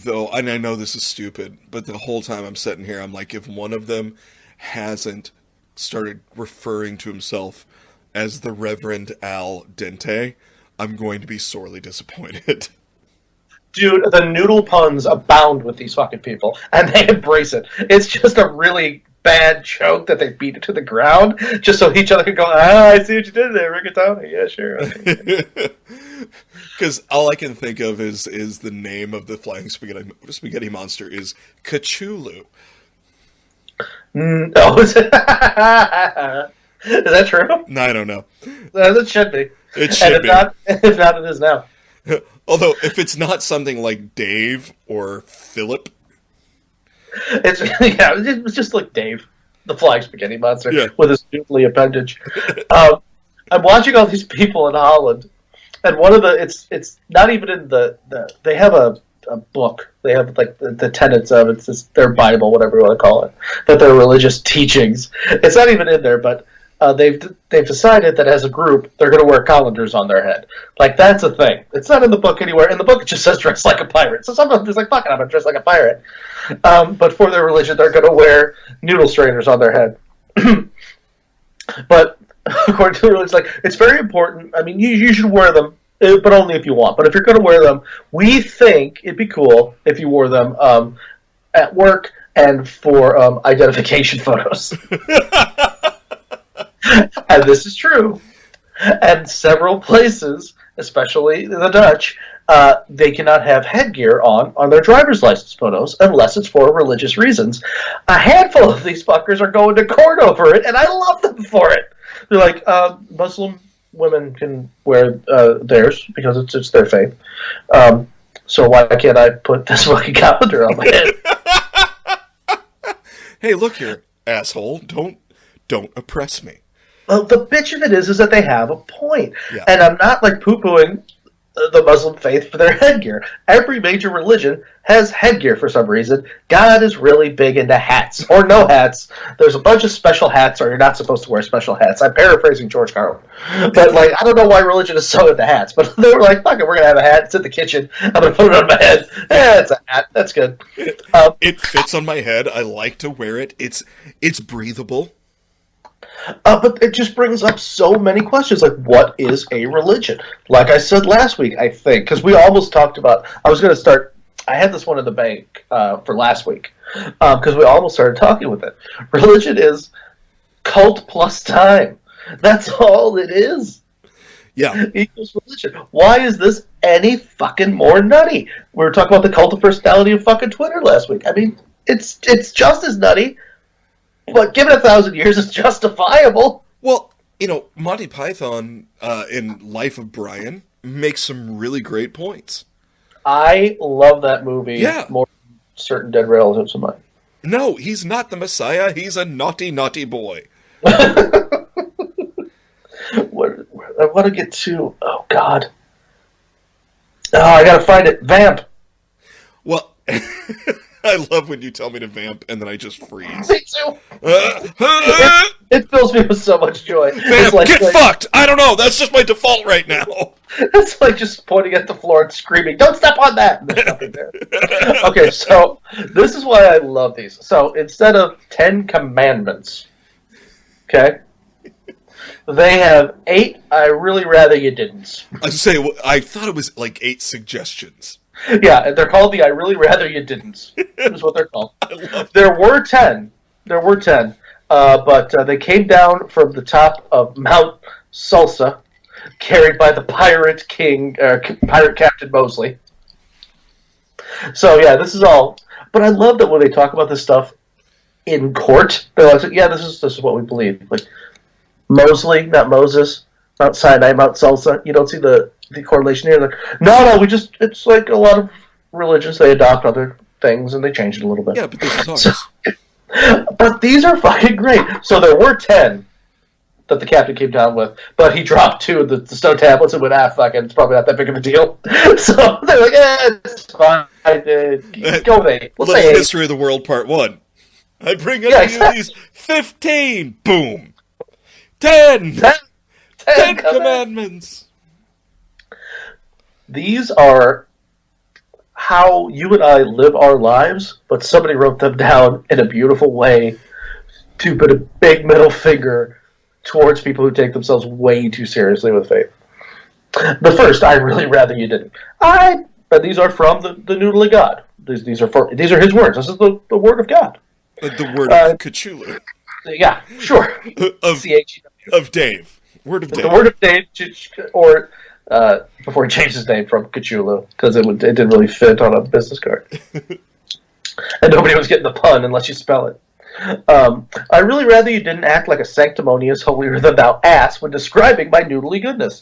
though, and I know this is stupid, but the whole time I'm sitting here, I'm like, if one of them hasn't started referring to himself as the Reverend Al Dente, I'm going to be sorely disappointed. Dude, the noodle puns abound with these fucking people, and they embrace it. It's just a really bad joke that they beat it to the ground, just so each other can go, I see what you did there, Rigatoni. Yeah, sure. Because all I can think of is the name of the flying spaghetti monster is Cthulhu. No, is that true? No, I don't know. It should be. It should be. If not, it is now. Although, if it's not something like Dave or Philip, it's just like Dave, the flying spaghetti monster, with his noodly appendage. I'm watching all these people in Holland, and one of the it's not even in the they have a a book. They have like the tenets of it's just their Bible, whatever you want to call it, that their religious teachings. It's not even in there, but they've decided that as a group they're going to wear colanders on their head. Like that's a thing. It's not in the book anywhere. In the book, it just says dress like a pirate. So sometimes it's like, fuck it, I'm going to dress like a pirate. But for their religion, they're going to wear noodle strainers on their head. But according to the religion, it's very important. I mean, you should wear them, but only if you want. But if you're going to wear them, we think it'd be cool if you wore them at work and for identification photos. And this is true. And several places, especially the Dutch, they cannot have headgear on their driver's license photos unless it's for religious reasons. A handful of these fuckers are going to court over it, and I love them for it. They're like, Muslim women can wear theirs because it's their faith. So why can't I put this fucking calendar on my head? Hey, look here, asshole! Don't oppress me. Well, the bitch of it is that they have a point. Yeah. And I'm not like poo-pooing the Muslim faith for their headgear. Every major religion has headgear for some reason. God is really big into hats, or no hats. There's a bunch of special hats, or you're not supposed to wear special hats. I'm paraphrasing George Carlin. But, I don't know why religion is so into hats, but they were like, fuck it, we're going to have a hat. It's in the kitchen. I'm going to put it on my head. It's a hat. That's good. It fits on my head. I like to wear it. It's breathable. But it just brings up so many questions, like, what is a religion? Like I said last week, I think, because we almost talked about, I had this one in the bank for last week, because we almost started talking with it. Religion is cult plus time. That's all it is. Yeah. Equals religion. Why is this any fucking more nutty? We were talking about the cult of personality of fucking Twitter last week. I mean, it's just as nutty. But given 1,000 years, it's justifiable. Well, Monty Python in Life of Brian makes some really great points. I love that movie more than certain dead relatives of mine. No, he's not the Messiah. He's a naughty, naughty boy. I want to get to... Oh, God. Oh, I gotta find it. Vamp. Well... I love when you tell me to vamp and then I just freeze. Me too. It fills me with so much joy. Vamp, get fucked! I don't know, that's just my default right now. It's like just pointing at the floor and screaming, don't step on that! And there's nothing there. Okay, so this is why I love these. So instead of 10 commandments, okay, they have 8 I really rather you didn't. I thought it was like 8 suggestions. Yeah, they're called the I really rather you didn't. Is what they're called. There were 10. But they came down from the top of Mount Salsa, carried by the pirate king, pirate Captain Mosley. So yeah, this is all. But I love that when they talk about this stuff in court, they're like, yeah, this is what we believe. Like Mosley, not Moses, Mount Sinai, Mount Salsa. You don't see the correlation here. Like, no, it's like a lot of religions, they adopt other things and they change it a little bit. Yeah, but this is ours. But these are fucking great. So there were 10 that the captain came down with, but he dropped 2 of the stone tablets and went, fucking, it's probably not that big of a deal. So they're like, it's fine. Go with 8. Let's say 8. History of the World Part 1. I bring up these 15. Boom. 10 commandments. These are how you and I live our lives, but somebody wrote them down in a beautiful way to put a big middle finger towards people who take themselves way too seriously with faith. The first, I really rather you didn't. But these are from the Noodle of God. These are his words. This is the word of God. The word of Cthulhu. Yeah, sure. Of Dave. Word of Dave. The word of Dave, or before he changed his name from Cthulhu, because it didn't really fit on a business card. And nobody was getting the pun unless you spell it. I really rather you didn't act like a sanctimonious, holier-than-thou ass when describing my noodly goodness.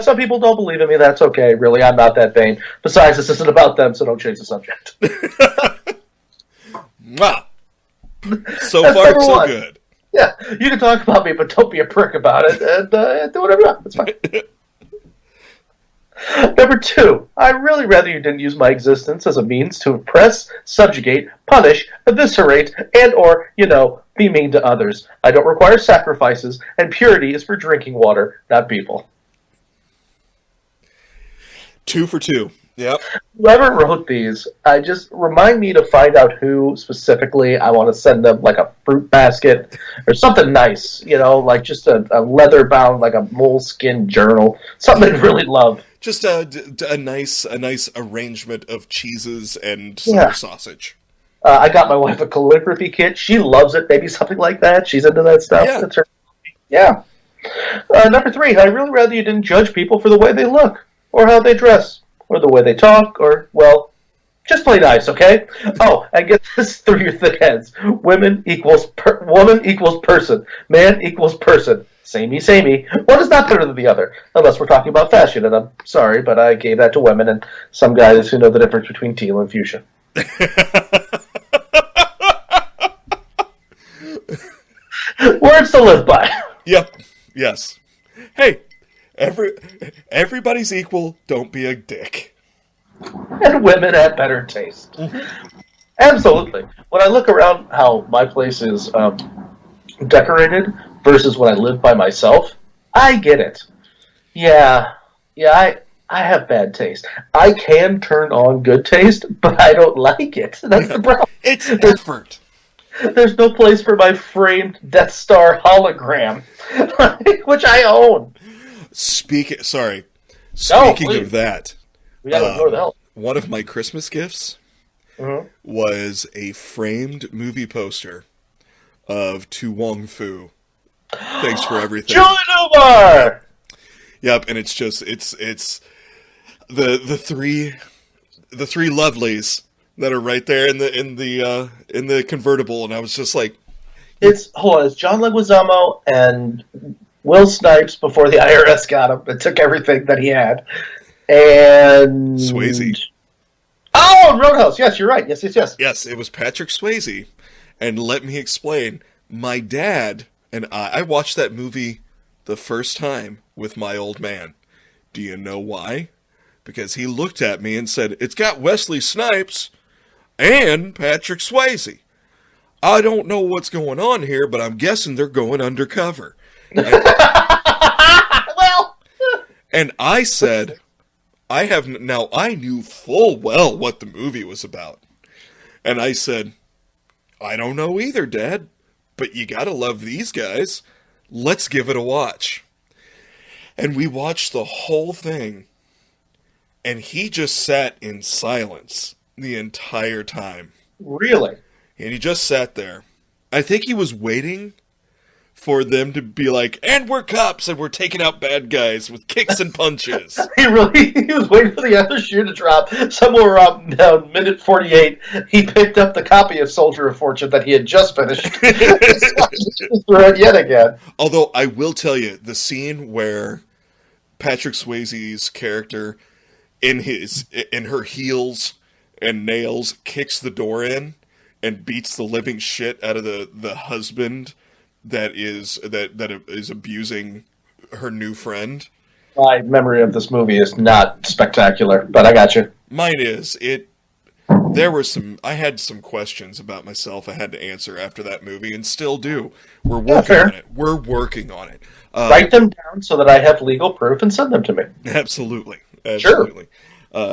Some people don't believe in me, that's okay. Really, I'm not that vain. Besides, this isn't about them, so don't change the subject. Wow. So far, so good. Yeah, you can talk about me, but don't be a prick about it, and do whatever you want. It's fine. Number 2, I'd really rather you didn't use my existence as a means to oppress, subjugate, punish, eviscerate, and or, be mean to others. I don't require sacrifices, and purity is for drinking water, not people. 2 for 2. Yep. Whoever wrote these, just remind me to find out who specifically I want to send them, like a fruit basket or something nice, like just a leather bound, like a moleskin journal, something I'd really love. Just a nice arrangement of cheeses and summer sausage. I got my wife a calligraphy kit. She loves it. Maybe something like that. She's into that stuff. Yeah. That's her. Yeah. Number 3, I'd really rather you didn't judge people for the way they look, or how they dress, or the way they talk, or, well, just play nice, okay? Oh, and get this through your thick heads. Woman equals person. Man equals person. Samey. One is not better than the other, unless we're talking about fashion, and I'm sorry, but I gave that to women and some guys who know the difference between teal and fuchsia. Words to live by. Yep. Yes. Hey, everybody's equal. Don't be a dick. And women have better taste. Mm-hmm. Absolutely. When I look around how my place is decorated versus when I live by myself, I get it. Yeah, I have bad taste. I can turn on good taste, but I don't like it. That's the problem. It's effort. There's no place for my framed Death Star hologram, which I own. Speaking of that, we gotta ignore the hell. One of my Christmas gifts was a framed movie poster of To Wong Foo. Thanks for everything. Julie Newmar! Yep, and it's the three lovelies that are right there in the convertible, and I was just like, it's John Leguizamo and Will Snipes before the IRS got him and took everything that he had, and Swayze. Oh, Roadhouse. Yes, you're right. Yes. Yes, it was Patrick Swayze, and let me explain. My dad and I watched that movie the first time with my old man. Do you know why? Because he looked at me and said, "It's got Wesley Snipes and Patrick Swayze. I don't know what's going on here, but I'm guessing they're going undercover." And I said, I knew full well what the movie was about. And I said, "I don't know either, Dad, but you gotta love these guys. Let's give it a watch." And we watched the whole thing, and he just sat in silence the entire time. Really? And he just sat there. I think he was waiting for them to be like, "And we're cops, and we're taking out bad guys with kicks and punches." He was waiting for the other shoe to drop. Somewhere around minute 48, he picked up the copy of Soldier of Fortune that he had just finished. Threw it yet again. Although, I will tell you, the scene where Patrick Swayze's character, in her heels and nails, kicks the door in and beats the living shit out of the husband that is abusing her new friend. My memory of this movie is not spectacular, but I got you. Mine is. I had some questions about myself I had to answer after that movie, and still do. We're working on it. We're working on it. Write them down so that I have legal proof and send them to me. Absolutely. Sure.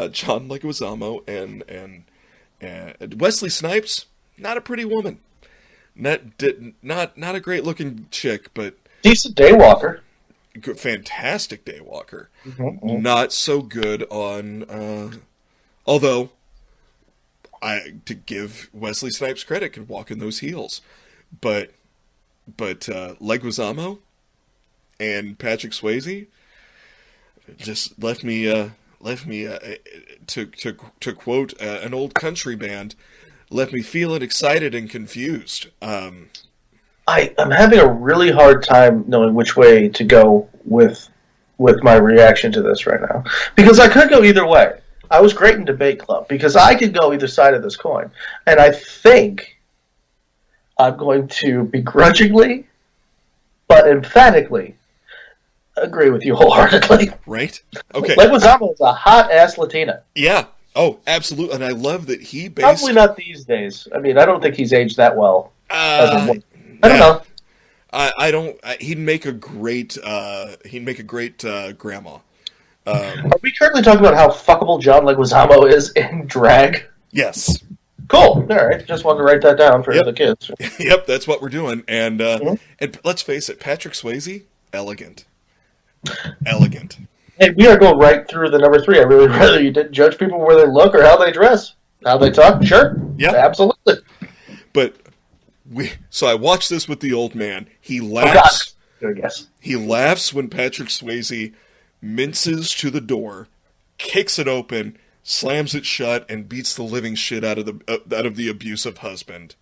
John Leguizamo and Wesley Snipes, not a pretty woman. Not a great looking chick, but decent daywalker. Fantastic daywalker. Mm-hmm. Not so good on. Although, to give Wesley Snipes credit, could walk in those heels, but Leguizamo and Patrick Swayze just left me to quote an old country band, left me feeling excited and confused. I'm having a really hard time knowing which way to go with my reaction to this right now, because I could go either way. I was great in debate club because I could go either side of this coin, and I think I'm going to begrudgingly but emphatically agree with you wholeheartedly. right? Okay. Leguizamo is a hot-ass Latina. Yeah. Oh, absolutely. And I love that he based... Probably not these days. I mean, I don't think he's aged that well. As a woman. I don't yeah. know. I don't... he'd make a great... grandma. Are we currently talking about how fuckable John Leguizamo is in drag? Yes. Cool. All right. Just wanted to write that down for the kids. Yep, that's what we're doing. And and let's face it, Patrick Swayze, elegant. Elegant. Hey, we are going right through the number 3. I really rather you didn't judge people where they look or how they dress. How they talk, sure. Yeah. Absolutely. But so I watched this with the old man. He laughs. Oh, God. Yes. He laughs when Patrick Swayze minces to the door, kicks it open, slams it shut, and beats the living shit out of the abusive husband.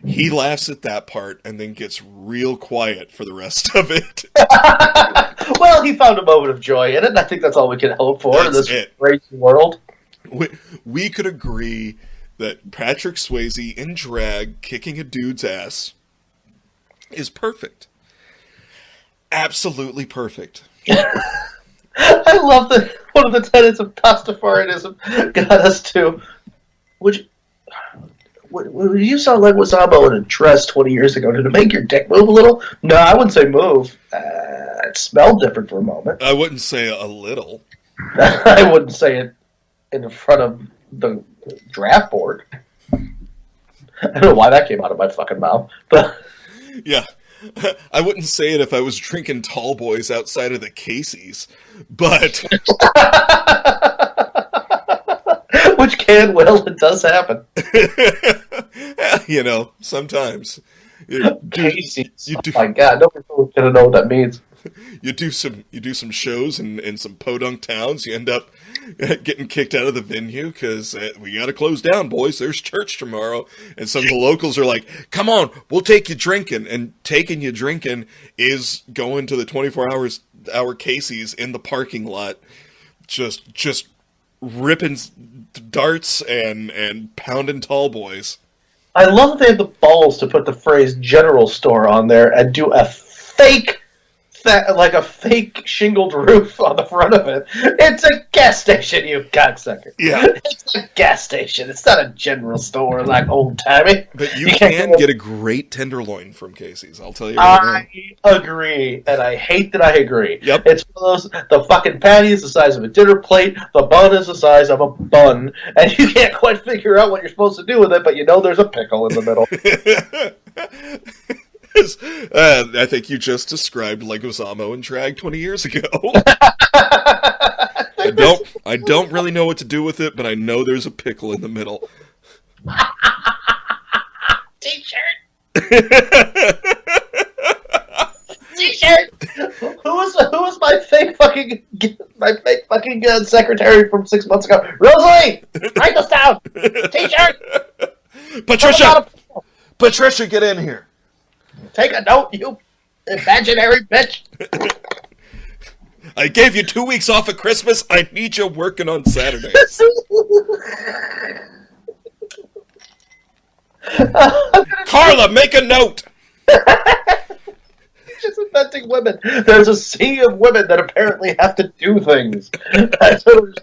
He laughs at that part and then gets real quiet for the rest of it. Well, he found a moment of joy in it, and I think that's all we can hope for in this crazy world. We could agree that Patrick Swayze in drag kicking a dude's ass is perfect. Absolutely perfect. I love that one of the tenets of Pastafarianism got us to, which when you saw Leguizamo in a dress 20 years ago, did it make your dick move a little? No, I wouldn't say move. It smelled different for a moment. I wouldn't say a little. I wouldn't say it in front of the draft board. I don't know why that came out of my fucking mouth, but yeah. I wouldn't say it if I was drinking tall boys outside of the Casey's, but which can it does happen. You know, sometimes. Casey's. Oh my God, nobody's gonna know what that means. You do some shows in some podunk towns. You end up getting kicked out of the venue because we got to close down, boys. There's church tomorrow, and some of the locals are like, "Come on, we'll take you drinking." And taking you drinking is going to the 24-hour Casey's in the parking lot, just ripping darts and pounding tall boys. I love that they have the balls to put the phrase "general store" on there and do a fake. Like a fake shingled roof on the front of it. It's a gas station, you cocksucker. Yeah. It's a gas station. It's not a general store like old timey. But you can get a great tenderloin from Casey's, I'll tell you right now. I agree, and I hate that I agree. Yep. It's one of those, the fucking patty is the size of a dinner plate, the bun is the size of a bun, and you can't quite figure out what you're supposed to do with it, but you know there's a pickle in the middle. I think you just described Leguizamo in drag 20 years ago. I don't really know what to do with it, but I know there's a pickle in the middle. T-shirt. T-shirt. Who was my fake fucking secretary from 6 months ago? Rosalie, write this down. T-shirt. Patricia, get in here. Take a note, you imaginary bitch. I gave you 2 weeks off at Christmas. I need you working on Saturdays. Carla, make a note. Just inventing women. There's a sea of women that apparently have to do things. I don't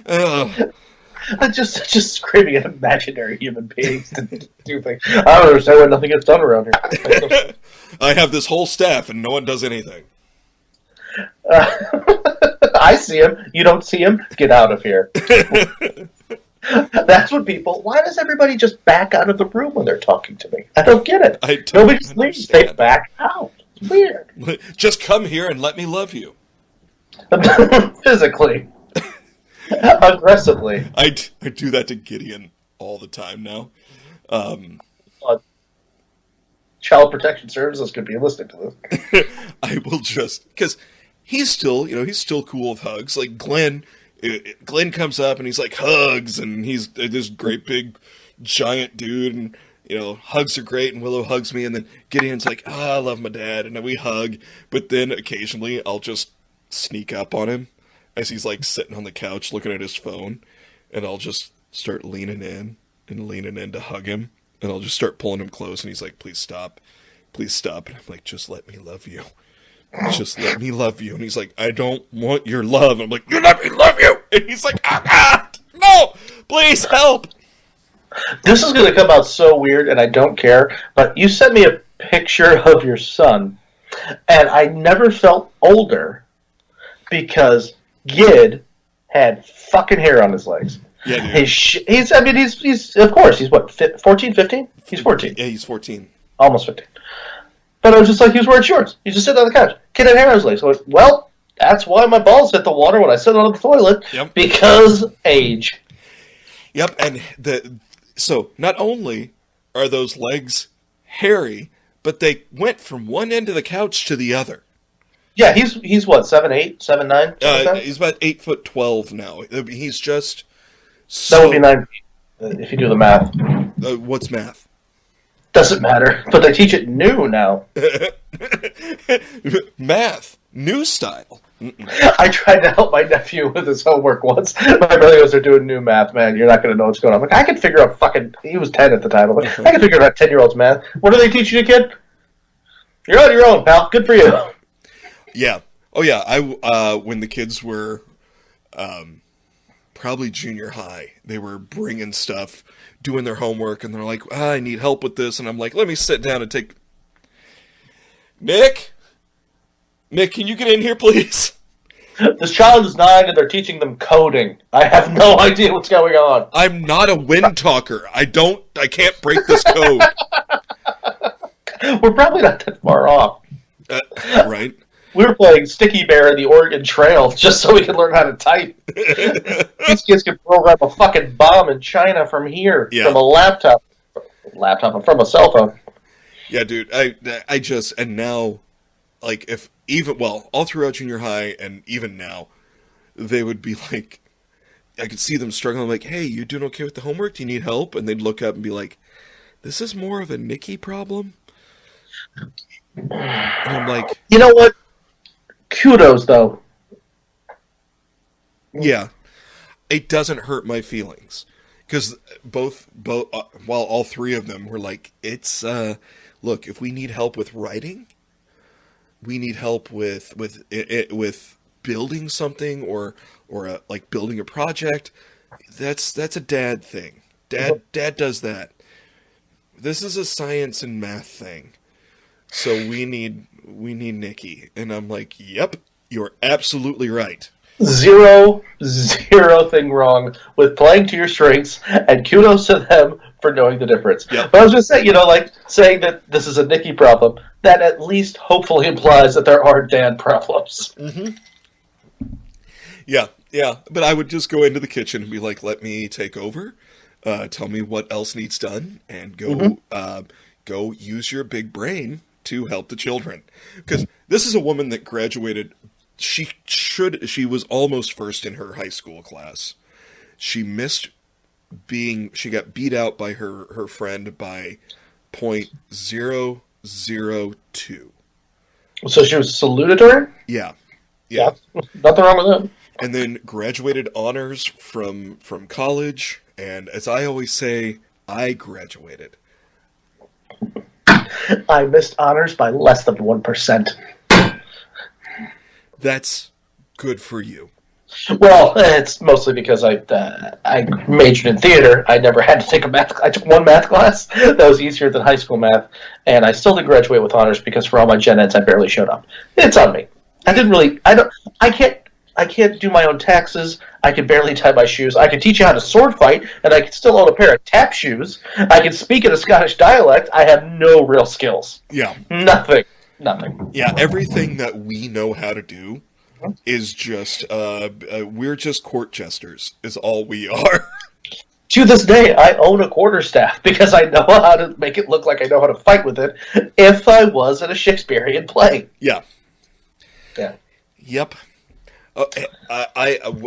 understand. I'm just screaming at imaginary human beings to do things. I don't understand why nothing gets done around here. I have this whole staff and no one does anything. I see him. You don't see him? Get out of here. That's what people... Why does everybody just back out of the room when they're talking to me? I don't get it. Nobody just leaves. They back out. It's weird. Just come here and let me love you. Physically. Aggressively. I do that to Gideon all the time now. Child Protection Services could be listening to this. I will just... Because he's still cool with hugs. Like, Glenn comes up and he's like, hugs, and he's this great big giant dude, and, you know, hugs are great, and Willow hugs me, and then Gideon's like, I love my dad, and then we hug, but then occasionally I'll just sneak up on him as he's, like, sitting on the couch looking at his phone, and I'll just start leaning in to hug him, and I'll just start pulling him close, and he's like, please stop. please stop. And I'm like, just let me love you. Just let me love you. And he's like, I don't want your love. I'm like, you let me love you. And he's like, oh God, no, please help. This is going to come out so weird, and I don't care, but you sent me a picture of your son, and I never felt older because Gid had fucking hair on his legs. Yeah, dude. He's of course, he's what, 14, 15? He's 14. Yeah, he's 14. Almost 15. But I was just like, he was wearing shorts. He just sitting on the couch. Kid had hair on his legs. So I went, well, that's why my balls hit the water when I sit on the toilet. Yep. Because age. Yep, and so not only are those legs hairy, but they went from one end of the couch to the other. Yeah, he's what, 7'8", 7'9"? He's about 8'12" now. He's just that would be 9 feet, if you do the math. What's math? Doesn't matter, but they teach it new now. Math, new style. I tried to help my nephew with his homework once. My brother goes, they're doing new math, man. You're not going to know what's going on. I'm like, I can figure out he was 10 at the time. I'm like, I can figure out 10-year-old's math. What are they teaching you, kid? You're on your own, pal. Good for you. Yeah. Oh, yeah. When the kids were probably junior high, they were bringing stuff, doing their homework, and they're like, I need help with this. And I'm like, let me sit down and take... Nick, can you get in here, please? This child is 9, and they're teaching them coding. I have no idea what's going on. I'm not a wind talker. I can't break this code. We're probably not that far off. Right? We were playing Sticky Bear in the Oregon Trail just so we could learn how to type. These kids can program a fucking bomb in China from here, from a laptop, from a cell phone. Yeah, dude. I just, and now, like, all throughout junior high and even now, they would be like, I could see them struggling, like, hey, you doing okay with the homework? Do you need help? And they'd look up and be like, this is more of a Nikki problem? And I'm like... You know what? Kudos, though. Yeah. It doesn't hurt my feelings. Because both, while all three of them were like, it's, look, if we need help with writing, we need help with building something or like building a project, that's a dad thing. Dad does that. This is a science and math thing. So we need Nikki. And I'm like, yep, you're absolutely right. Zero thing wrong with playing to your strengths, and kudos to them for knowing the difference. Yep. But I was just saying, like saying that this is a Nikki problem, that at least hopefully implies that there are dad problems. Mm-hmm. Yeah. But I would just go into the kitchen and be like, let me take over. Tell me what else needs done, and go use your big brain to help the children. Because this is a woman that graduated. She was almost first in her high school class. She got beat out by her friend by .002. So she was salutatorian? Yeah. Nothing wrong with that. And then graduated honors from college. And as I always say, I graduated. I missed honors by less than 1%. That's good for you. Well, it's mostly because I majored in theater. I never had to take a math. I took one math class that was easier than high school math, and I still didn't graduate with honors because for all my gen eds, I barely showed up. It's on me. I can't do my own taxes. I can barely tie my shoes. I can teach you how to sword fight, and I can still own a pair of tap shoes. I can speak in a Scottish dialect. I have no real skills. Yeah. Nothing. Yeah, everything that we know how to do is just, we're just court jesters, is all we are. To this day, I own a quarterstaff because I know how to make it look like I know how to fight with it if I was in a Shakespearean play. Yeah. Yep.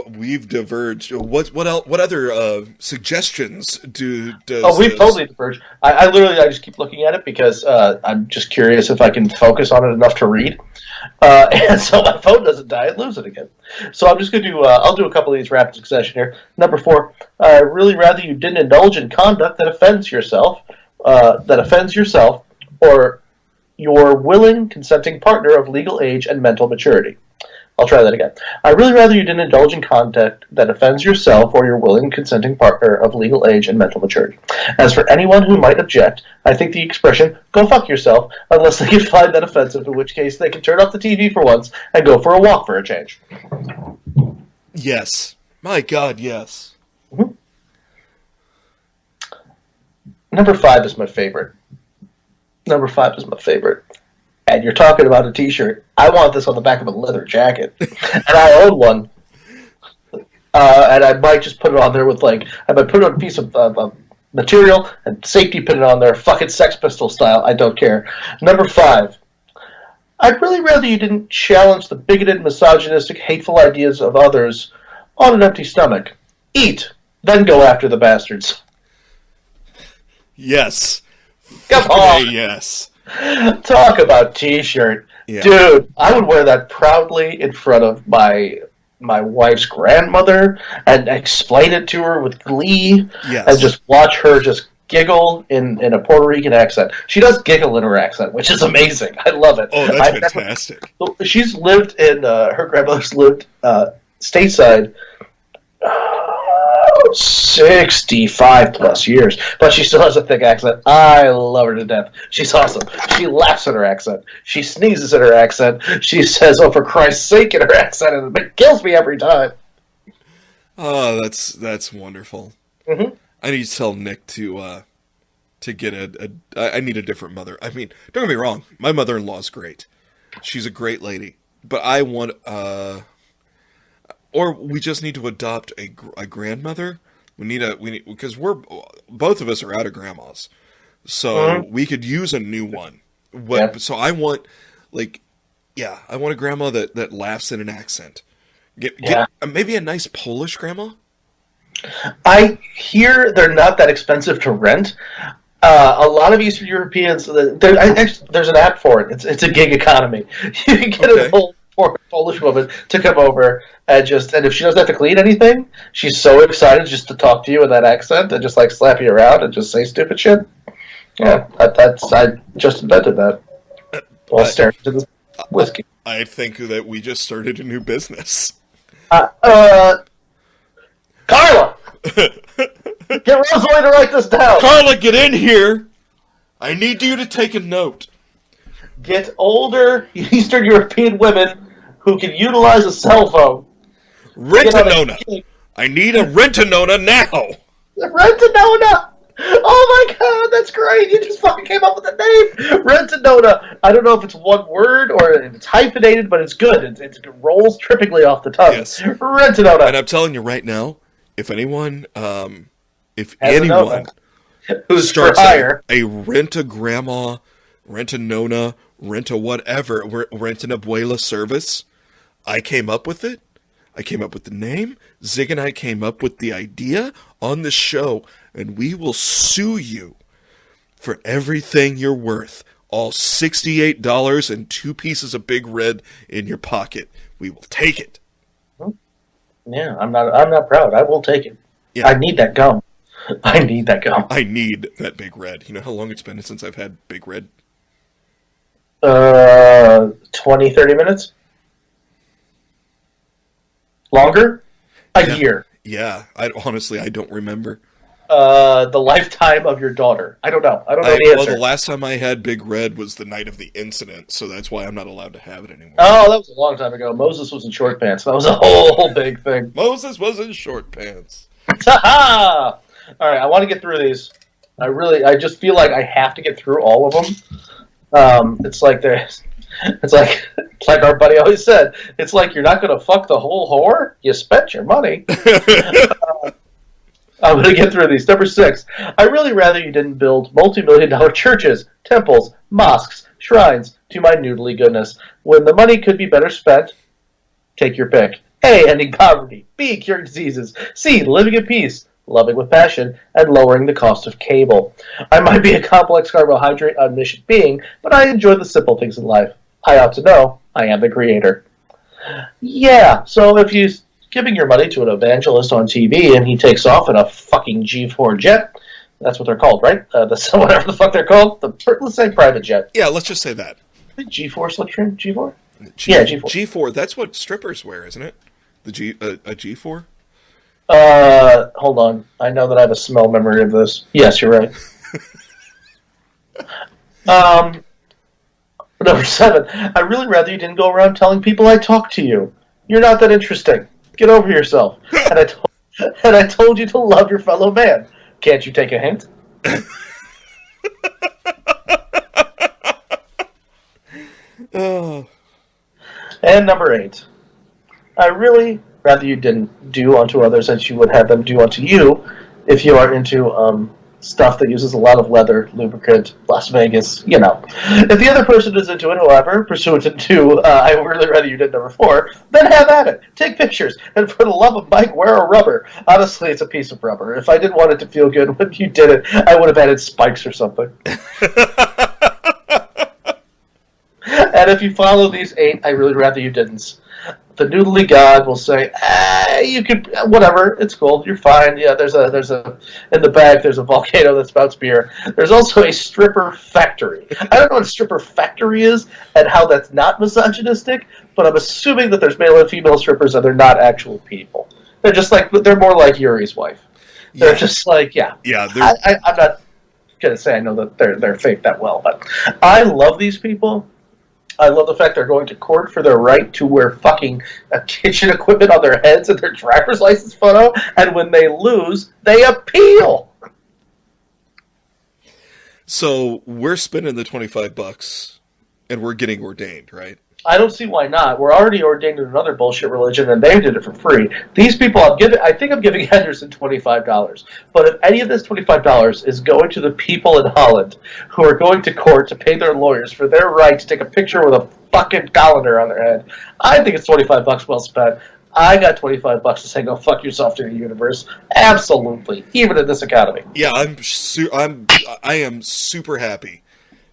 We've diverged. What else? What other suggestions we've totally diverged. I just keep looking at it because I'm just curious if I can focus on it enough to read, and so my phone doesn't die and lose it again. So I'm just going to do. I'll do a couple of these rapid succession here. Number 4. I'd really rather you didn't indulge in conduct that offends yourself, or your willing, consenting partner of legal age and mental maturity. I'll try that again. I'd really rather you didn't indulge in conduct that offends yourself or your willing, consenting partner of legal age and mental maturity. As for anyone who might object, I think the expression, go fuck yourself, unless they can find that offensive, in which case they can turn off the TV for once and go for a walk for a change. Yes. My God, yes. Mm-hmm. Number 5 is my favorite. And you're talking about a t-shirt. I want this on the back of a leather jacket. And I own one. And I might just put it on there with, I might put it on a piece of material and safety pin it on there, fucking Sex Pistol style. I don't care. Number 5. I'd really rather you didn't challenge the bigoted, misogynistic, hateful ideas of others on an empty stomach. Eat, then go after the bastards. Yes. Come on. Yes. Talk about t-shirt. Yeah. Dude, I would wear that proudly in front of my wife's grandmother and explain it to her with glee. Yes. And just watch her just giggle in a Puerto Rican accent. She does giggle in her accent, which is amazing. I love it. Oh, that's fantastic. She's lived in, her grandmother's lived stateside 65 plus years, but she still has a thick accent. I love her to death. She's awesome. She laughs in her accent. She sneezes in her accent. She says, "Oh, for Christ's sake," in her accent, and it kills me every time. Oh, that's wonderful. Mm-hmm. I need to tell Nick to get I need a different mother. I mean, don't get me wrong. My mother-in-law's great. She's a great lady, but I want or we just need to adopt a grandmother. We need because both of us are out of grandmas, so we could use a new one. So I want I want a grandma that laughs in an accent. Get maybe a nice Polish grandma. I hear they're not that expensive to rent. A lot of Eastern Europeans, there's an app for it. It's a gig economy. You can get a whole Polish woman to come over and if she doesn't have to clean anything, she's so excited just to talk to you in that accent and just slap you around and just say stupid shit. Yeah, I just invented that while staring into this whiskey. I think that we just started a new business. Carla! Get Rosalie to write this down! Carla, get in here! I need you to take a note. Get older Eastern European women who can utilize a cell phone. Rent-a-nona! I need a rent-a-nona now! Rent-a-nona! Oh my god, that's great! You just fucking came up with a name! Rent-a-nona! I don't know if it's one word or if it's hyphenated, but it's good. It rolls trippingly off the tongue. Yes. Rent-a-nona! And I'm telling you right now, if anyone who's starts a rent-a-grandma, rent-a-nona, rent-a-whatever, rent-an-abuela service, I came up with it. I came up with the name. Zig and I came up with the idea on the show, and we will sue you for everything you're worth. All $68 and 2 pieces of Big Red in your pocket. We will take it. Yeah, I'm not proud. I will take it. Yeah. I need that gum. I need that Big Red. You know how long it's been since I've had Big Red? 20, 30 minutes? Longer? A year. Yeah, I don't remember. The lifetime of your daughter. I don't know. I don't know the answer. Well, the last time I had Big Red was the night of the incident, so that's why I'm not allowed to have it anymore. Oh, that was a long time ago. Moses was in short pants. That was a whole big thing. Moses was in short pants. Ha-ha! All right, I want to get through these. I just feel like I have to get through all of them. It's like our buddy always said, it's like you're not going to fuck the whole whore. You spent your money. I'm going to get through these. Number 6, I really rather you didn't build multi-million-dollar churches, temples, mosques, shrines to my noodly goodness. When the money could be better spent, take your pick. A, ending poverty. B, curing diseases. C, living in peace, loving with passion, and lowering the cost of cable. I might be a complex carbohydrate omniscient being, but I enjoy the simple things in life. I ought to know I am the creator. Yeah, so if you're giving your money to an evangelist on TV and he takes off in a fucking G4 jet, That's what they're called, right? Whatever the fuck they're called. Let's say private jet. Yeah, let's just say that. G4 Slipstream? G4? G4. G4. That's what strippers wear, isn't it? A G4? Hold on. I know that I have a smell memory of this. Yes, you're right. Number 7. I'd really rather you didn't go around telling people I talk to you. You're not that interesting. Get over yourself. And I told you to love your fellow man. Can't you take a hint? Oh. And number 8. I really rather you didn't do unto others as you would have them do unto you if you are into stuff that uses a lot of leather, lubricant, Las Vegas, you know. If the other person is into it, however, pursuant to I really rather you did number 4, then have at it. Take pictures. And for the love of Mike, wear a rubber. Honestly, it's a piece of rubber. If I didn't want it to feel good when you did it, I would have added spikes or something. And if you follow these 8, I really rather you didn't. The noodly god will say, you could, whatever, it's cool, you're fine. Yeah, there's a, in the back, there's a volcano that spouts beer. There's also a stripper factory. I don't know what a stripper factory is and how that's not misogynistic, but I'm assuming that there's male and female strippers and they're not actual people. They're just like, they're more like Yuri's wife. They're just like, yeah. Yeah, I'm not going to say I know that they're fake that well, but I love these people. I love the fact they're going to court for their right to wear fucking kitchen equipment on their heads in their driver's license photo, and when they lose, they appeal. So we're spending the $25, and we're getting ordained, right? I don't see why not. We're already ordained in another bullshit religion, and they did it for free. These people, I think I'm giving Henderson $25. But if any of this $25 is going to the people in Holland who are going to court to pay their lawyers for their right to take a picture with a fucking colander on their head, I think it's $25 well spent. I got $25 to say go fuck yourself to the universe. Absolutely, even in this economy. Yeah, I am super happy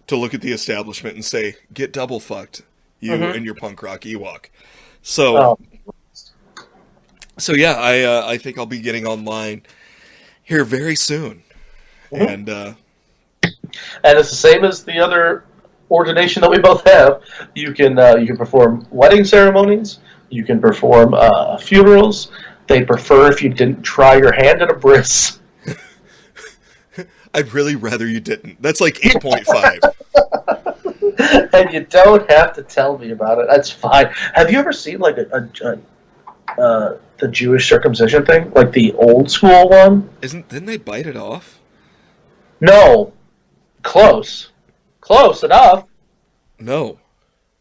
to look at the establishment and say, get double fucked. You and your punk rock Ewok. So yeah, I think I'll be getting online here very soon. And it's the same as the other ordination that we both have. You can perform wedding ceremonies. You can perform funerals. They prefer if you didn't try your hand at a bris. I'd really rather you didn't. That's like 8.5. And you don't have to tell me about it. That's fine. Have you ever seen like the Jewish circumcision thing, like the old school one? Didn't they bite it off? No, close enough. No,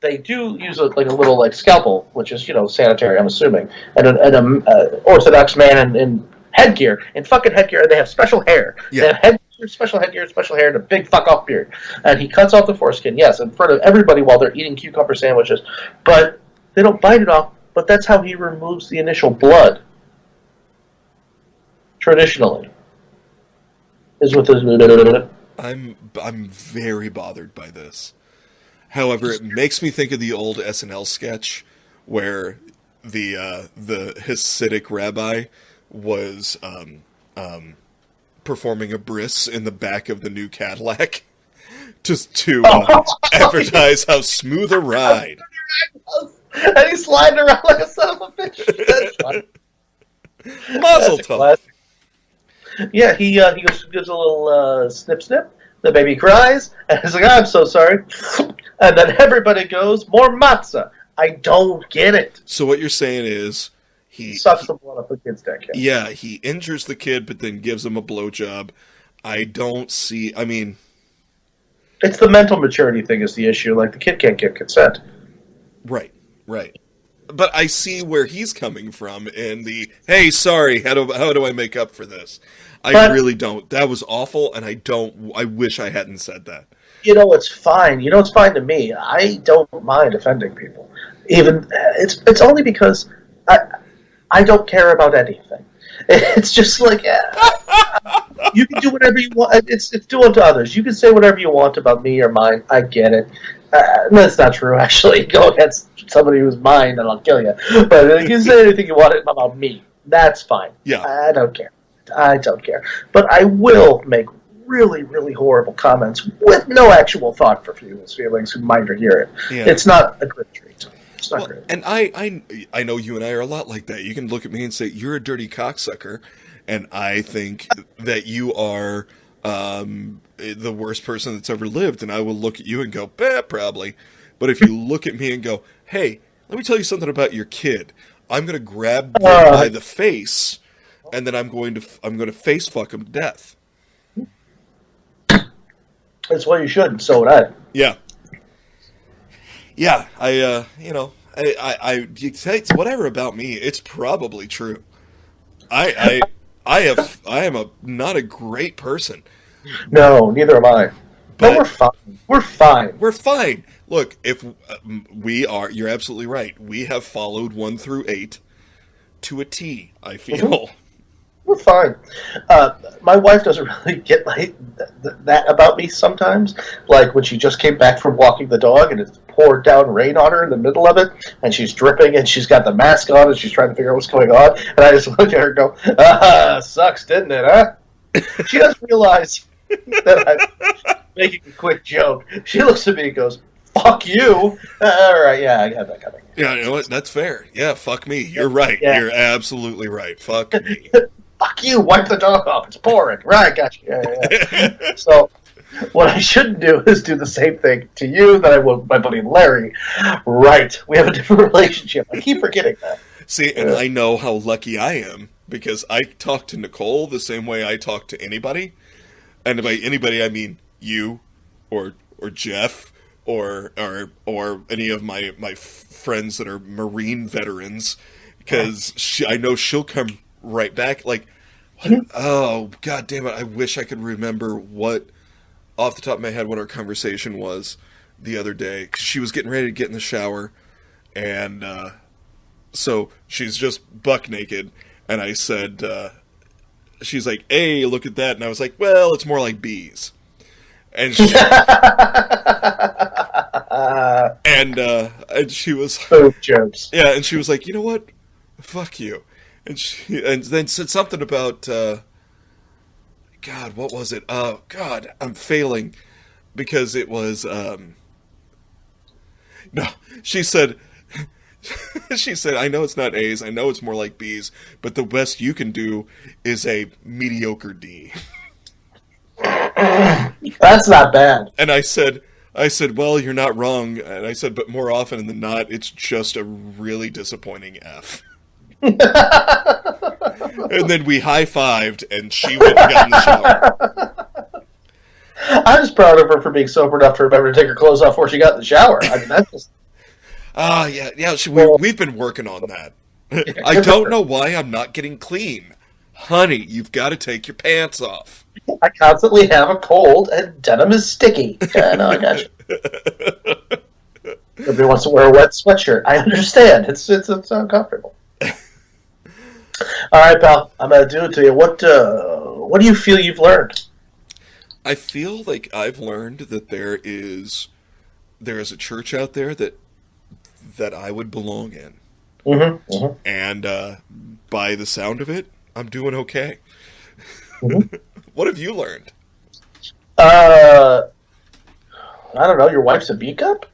they do use a little scalpel, which is sanitary, I'm assuming, and an Orthodox man in headgear, fucking headgear, and they have special hair. Yeah. They have special headgear, special hair, and a big fuck off beard. And he cuts off the foreskin, yes, in front of everybody while they're eating cucumber sandwiches. But they don't bite it off, but that's how he removes the initial blood. Traditionally. Is with his... I'm very bothered by this. However, it makes me think of the old SNL sketch where the Hasidic rabbi was performing a bris in the back of the new Cadillac just to advertise how smooth a ride. And he's sliding around like a son of a bitch. That's fun. Mazel tov. Yeah, he gives a little snip snip. The baby cries, and he's like, I'm so sorry. And then everybody goes, more matzah. I don't get it. So what you're saying is he sucks the blood off the kid's dick. Yeah, he injures the kid, but then gives him a blowjob. I don't see... I mean... It's the mental maturity thing is the issue. Like, the kid can't get consent. Right. But I see where he's coming from in the, hey, sorry, how do I make up for this? I really don't. That was awful, and I wish I hadn't said that. It's fine. It's fine to me. I don't mind offending people. Even, it's only because I don't care about anything. It's just like, you can do whatever you want. It's do unto others. You can say whatever you want about me or mine. I get it. That's not true, actually. Go against somebody who's mine and I'll kill you. But you can say anything you want about me. That's fine. Yeah. I don't care. But I will make really, really horrible comments with no actual thought for people's feelings who might hear it. Yeah. It's not a great treat. It's not great. And I know you and I are a lot like that. You can look at me and say, you're a dirty cocksucker, and I think that you are the worst person that's ever lived, and I will look at you and go, probably. But if you look at me and go, hey, let me tell you something about your kid, I'm going to grab them by the face, and then I'm going to face fuck him to death. That's what you should, and so would I. Yeah. Yeah, I you say it's whatever about me, it's probably true. I am not a great person. No, neither am I. But we're fine. We're fine. We're fine. Look, if you're absolutely right. We have followed 1 through 8 to a T, I feel. Mm-hmm. We're fine. My wife doesn't really get like that about me sometimes. Like when she just came back from walking the dog and it's poured down rain on her in the middle of it, and she's dripping and she's got the mask on and she's trying to figure out what's going on. And I just look at her and go, sucks, didn't it, huh? She doesn't realize that I'm making a quick joke. She looks at me and goes, fuck you. All right, yeah, I got that coming. Yeah, you know what? That's fair. Yeah, fuck me. You're right. Yeah. You're absolutely right. Fuck me. Fuck you, wipe the dog off. It's pouring. Right, gotcha. Yeah. So, what I shouldn't do is do the same thing to you that I would with my buddy Larry. Right. We have a different relationship. I keep forgetting that. See, and I know how lucky I am because I talk to Nicole the same way I talk to anybody. And by anybody, I mean you or Jeff or any of my friends that are Marine veterans because I know she'll come right back. Like, oh, God damn it. I wish I could remember off the top of my head, what our conversation was the other day. 'Cause she was getting ready to get in the shower. And so she's just buck naked. And I said, she's like, hey, look at that. And I was like, well, it's more like bees. And she, and she was, both jokes. Yeah. And she was like, you know what? Fuck you. And then said something about, God, what was it? Oh, God, I'm failing because it was, no, she said, I know it's not A's, I know it's more like B's, but the best you can do is a mediocre D. That's not bad. And I said, well, you're not wrong. And I said, but more often than not, it's just a really disappointing F. And then we high-fived, and she went and got in the shower. I'm just proud of her for being sober enough to remember to take her clothes off before she got in the shower. I mean, that's just... yeah. We've been working on that. I don't know why I'm not getting clean. Honey, you've got to take your pants off. I constantly have a cold, and denim is sticky. Yeah, no, I got you. Nobody wants to wear a wet sweatshirt. I understand. It's uncomfortable. All right, pal. I'm going to do it to you. What do you feel you've learned? I feel like I've learned that there is a church out there that I would belong in. Mm-hmm, mm-hmm. And by the sound of it, I'm doing okay. Mm-hmm. What have you learned? I don't know. Your wife's a B-cup?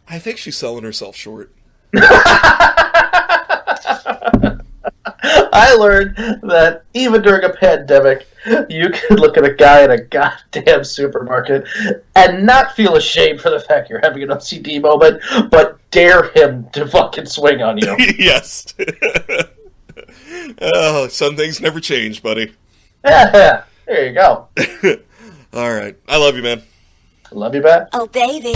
I think she's selling herself short. I learned that even during a pandemic, you can look at a guy in a goddamn supermarket and not feel ashamed for the fact you're having an OCD moment, but dare him to fucking swing on you. Yes. Oh, some things never change, buddy. Yeah, there you go. All right. I love you, man. Love you back. Oh, baby.